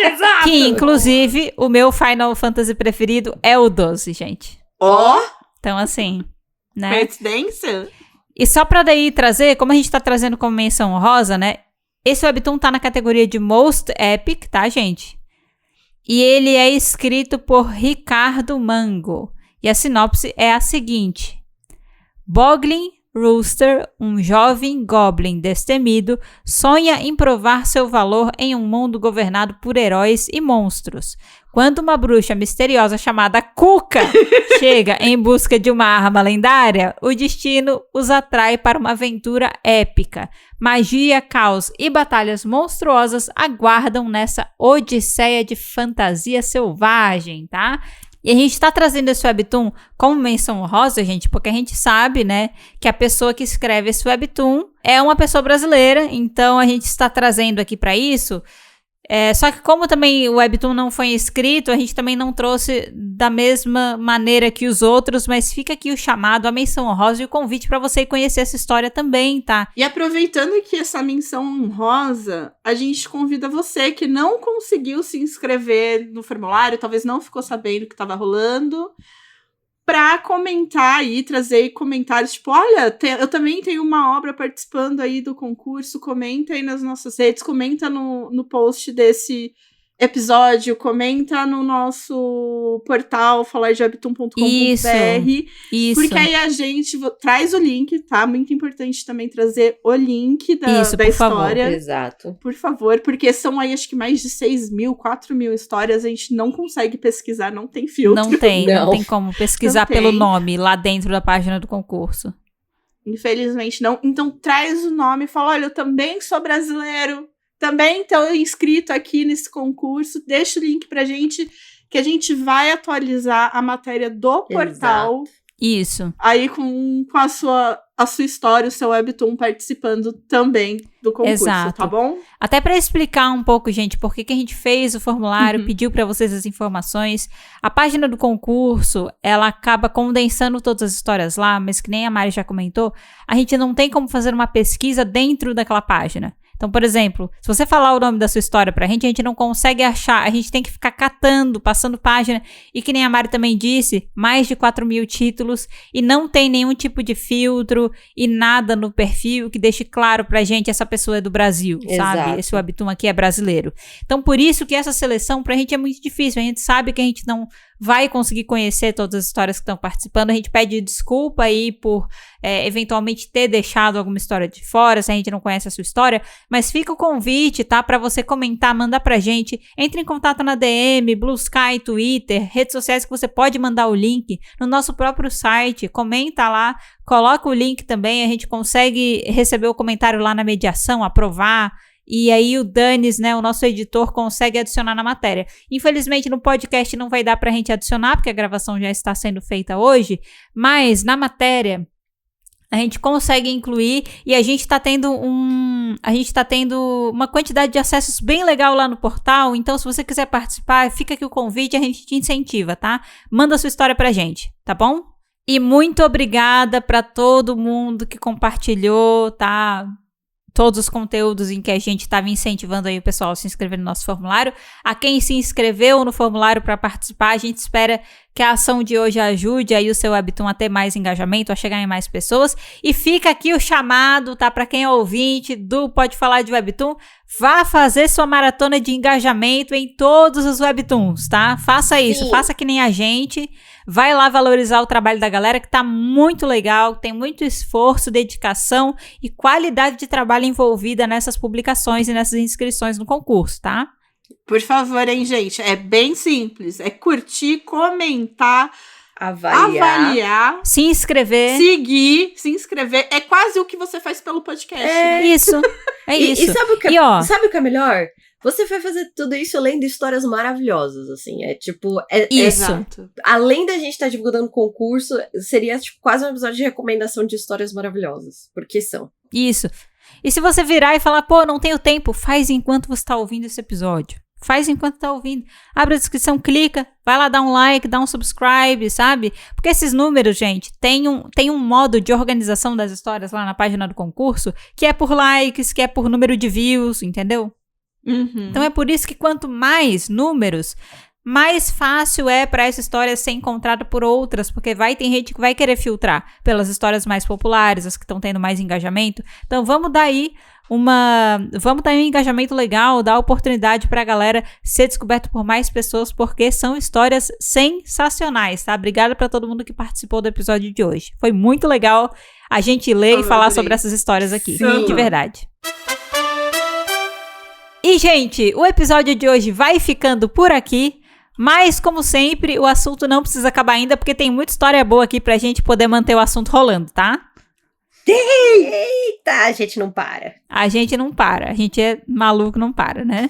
Exato! Que, inclusive, o meu Final Fantasy preferido é o 12, gente. Então, assim, né? Coincidência? E só pra daí trazer, como a gente tá trazendo como menção honrosa, né? Esse webtoon tá na categoria de Most Epic, tá, gente? E ele é escrito por Ricardo Mango. E a sinopse é a seguinte. Boglin Rooster, um jovem goblin destemido, sonha em provar seu valor em um mundo governado por heróis e monstros. Quando uma bruxa misteriosa chamada Cuca chega em busca de uma arma lendária, o destino os atrai para uma aventura épica. Magia, caos e batalhas monstruosas aguardam nessa odisseia de fantasia selvagem, tá? E a gente tá trazendo esse webtoon como menção honrosa, gente, porque a gente sabe, né, que a pessoa que escreve esse webtoon é uma pessoa brasileira, então a gente está trazendo aqui para isso. Só que como também o webtoon não foi escrito, a gente também não trouxe da mesma maneira que os outros, mas fica aqui o chamado, a menção honrosa e o convite para você conhecer essa história também, tá? E aproveitando aqui essa menção honrosa, a gente convida você que não conseguiu se inscrever no formulário, talvez não ficou sabendo o que estava rolando, pra comentar aí, trazer comentários, tipo, olha, eu também tenho uma obra participando aí do concurso, comenta aí nas nossas redes, comenta no post desse episódio, comenta no nosso portal falardewebtoon.com.br, porque aí a gente traz o link, tá? Muito importante também trazer o link da história. Favor. Exato. Por favor, porque são aí acho que mais de 4.000 histórias, a gente não consegue pesquisar, não tem filtro. Não tem como pesquisar pelo nome lá dentro da página do concurso. Infelizmente não. Então traz o nome e fala, olha, eu também sou brasileiro, também estou inscrito aqui nesse concurso, deixa o link pra gente, que a gente vai atualizar a matéria do portal. Isso. Aí com a sua história, o seu webtoon participando também do concurso, tá bom? Até para explicar um pouco, gente, por que a gente fez o formulário, pediu para vocês as informações. A página do concurso, ela acaba condensando todas as histórias lá, mas que nem a Mari já comentou, a gente não tem como fazer uma pesquisa dentro daquela página. Então, por exemplo, se você falar o nome da sua história pra gente não consegue achar, a gente tem que ficar catando, passando página, e que nem a Mari também disse, mais de 4.000 títulos, e não tem nenhum tipo de filtro, e nada no perfil que deixe claro pra gente essa pessoa é do Brasil, sabe? Esse webtoon aqui é brasileiro. Então, por isso que essa seleção pra gente é muito difícil, a gente sabe que a gente não vai conseguir conhecer todas as histórias que estão participando, a gente pede desculpa aí por eventualmente ter deixado alguma história de fora, se a gente não conhece a sua história, mas fica o convite, tá? Pra você comentar, mandar pra gente, entre em contato na DM, Blue Sky, Twitter, redes sociais que você pode mandar o link no nosso próprio site, comenta lá, coloca o link também, a gente consegue receber o comentário lá na mediação, aprovar, e aí o Danis, né, o nosso editor, consegue adicionar na matéria. Infelizmente no podcast não vai dar pra gente adicionar, porque a gravação já está sendo feita hoje, mas na matéria a gente consegue incluir e a gente tá tendo uma quantidade de acessos bem legal lá no portal, então se você quiser participar, fica aqui o convite, a gente te incentiva, tá? Manda a sua história pra gente, tá bom? E muito obrigada pra todo mundo que compartilhou, tá? todos os conteúdos em que a gente estava incentivando aí o pessoal a se inscrever no nosso formulário. A quem se inscreveu no formulário para participar, a gente espera que a ação de hoje ajude aí o seu Webtoon a ter mais engajamento, a chegar em mais pessoas. E fica aqui o chamado, tá? Para quem é ouvinte do Pode Falar de Webtoon, vá fazer sua maratona de engajamento em todos os Webtoons, tá? Faça isso, faça que nem a gente. Vai lá valorizar o trabalho da galera, que tá muito legal, tem muito esforço, dedicação e qualidade de trabalho envolvida nessas publicações e nessas inscrições no concurso, tá? Por favor, hein, gente? É bem simples. É curtir, comentar, avaliar, se inscrever, seguir, se inscrever. É quase o que você faz pelo podcast. É isso. É isso. E sabe o que é melhor? Você vai fazer tudo isso lendo histórias maravilhosas, assim. É tipo... Isso. Exato. Além da gente estar divulgando concurso, seria tipo, quase um episódio de recomendação de histórias maravilhosas. Porque são. Isso. E se você virar e falar, pô, não tenho tempo, faz enquanto você tá ouvindo esse episódio. Faz enquanto tá ouvindo. Abre a descrição, clica, vai lá dar um like, dá um subscribe, sabe? Porque esses números, gente, tem um modo de organização das histórias lá na página do concurso que é por likes, que é por número de views, entendeu? Uhum. Então é por isso que quanto mais números, mais fácil é para essa história ser encontrada por outras, porque tem gente que vai querer filtrar pelas histórias mais populares, as que estão tendo mais engajamento. Então vamos dar aí um engajamento legal, dar oportunidade pra galera ser descoberto por mais pessoas, porque são histórias sensacionais, tá? Obrigada pra todo mundo que participou do episódio de hoje. Foi muito legal a gente ler e falar sobre essas histórias aqui, de verdade. E, gente, o episódio de hoje vai ficando por aqui, mas, como sempre, o assunto não precisa acabar ainda, porque tem muita história boa aqui pra gente poder manter o assunto rolando, tá? Eita, a gente não para. A gente não para, a gente é maluco, não para, né?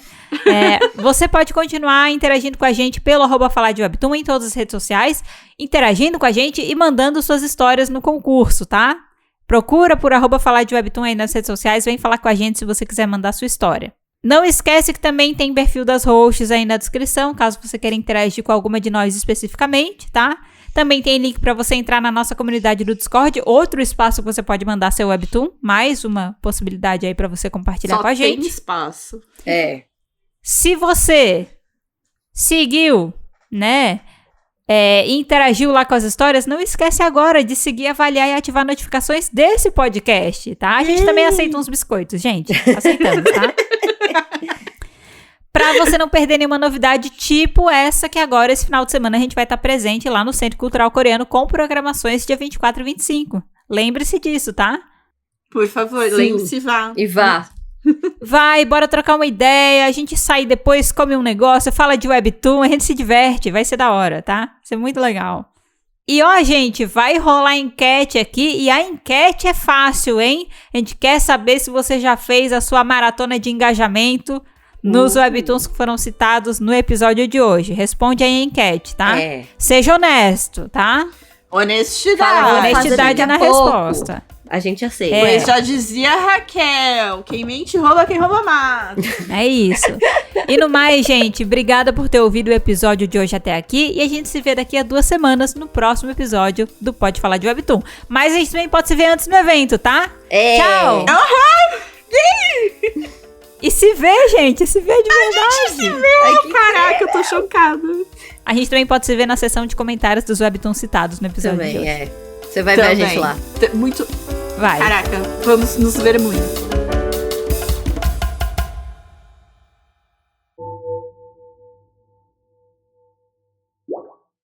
Você pode continuar interagindo com a gente pelo @falardewebtoon em todas as redes sociais, interagindo com a gente e mandando suas histórias no concurso, tá? Procura por @falardewebtoon aí nas redes sociais, vem falar com a gente se você quiser mandar sua história. Não esquece que também tem perfil das hosts aí na descrição, caso você queira interagir com alguma de nós especificamente, tá? Também tem link para você entrar na nossa comunidade do Discord, outro espaço que você pode mandar seu Webtoon, mais uma possibilidade aí para você compartilhar com a gente. Só tem espaço. Se você seguiu, né, e interagiu lá com as histórias, não esquece agora de seguir, avaliar e ativar notificações desse podcast, tá? A gente também aceita uns biscoitos, gente. Aceitamos, tá? Pra você não perder nenhuma novidade, tipo essa que agora, esse final de semana, a gente vai estar presente lá no Centro Cultural Coreano com programações dia 24 e 25. Lembre-se disso, tá? Por favor, lembre-se, vá. E vá. Vai, bora trocar uma ideia, a gente sai depois, come um negócio, fala de Webtoon, a gente se diverte, vai ser da hora, tá? Vai ser muito legal. E ó, gente, vai rolar enquete aqui, e a enquete é fácil, hein? A gente quer saber se você já fez a sua maratona de engajamento nos Webtoons que foram citados no episódio de hoje. Responde aí a enquete, tá? Seja honesto, tá? Honestidade na resposta. A gente aceita. Pois já dizia a Raquel, quem mente rouba, quem rouba mata. É isso. E no mais, gente, obrigada por ter ouvido o episódio de hoje até aqui. E a gente se vê daqui a 2 semanas no próximo episódio do Pode Falar de Webtoon. Mas a gente também pode se ver antes no evento, tá? Tchau! E se vê, gente, se vê de verdade. A gente se vê. Caraca, eu tô chocada. A gente também pode se ver na seção de comentários dos Webtoons citados no episódio também, de hoje. Você vai ver a gente lá. Muito... Vai. Caraca, vamos nos ver muito.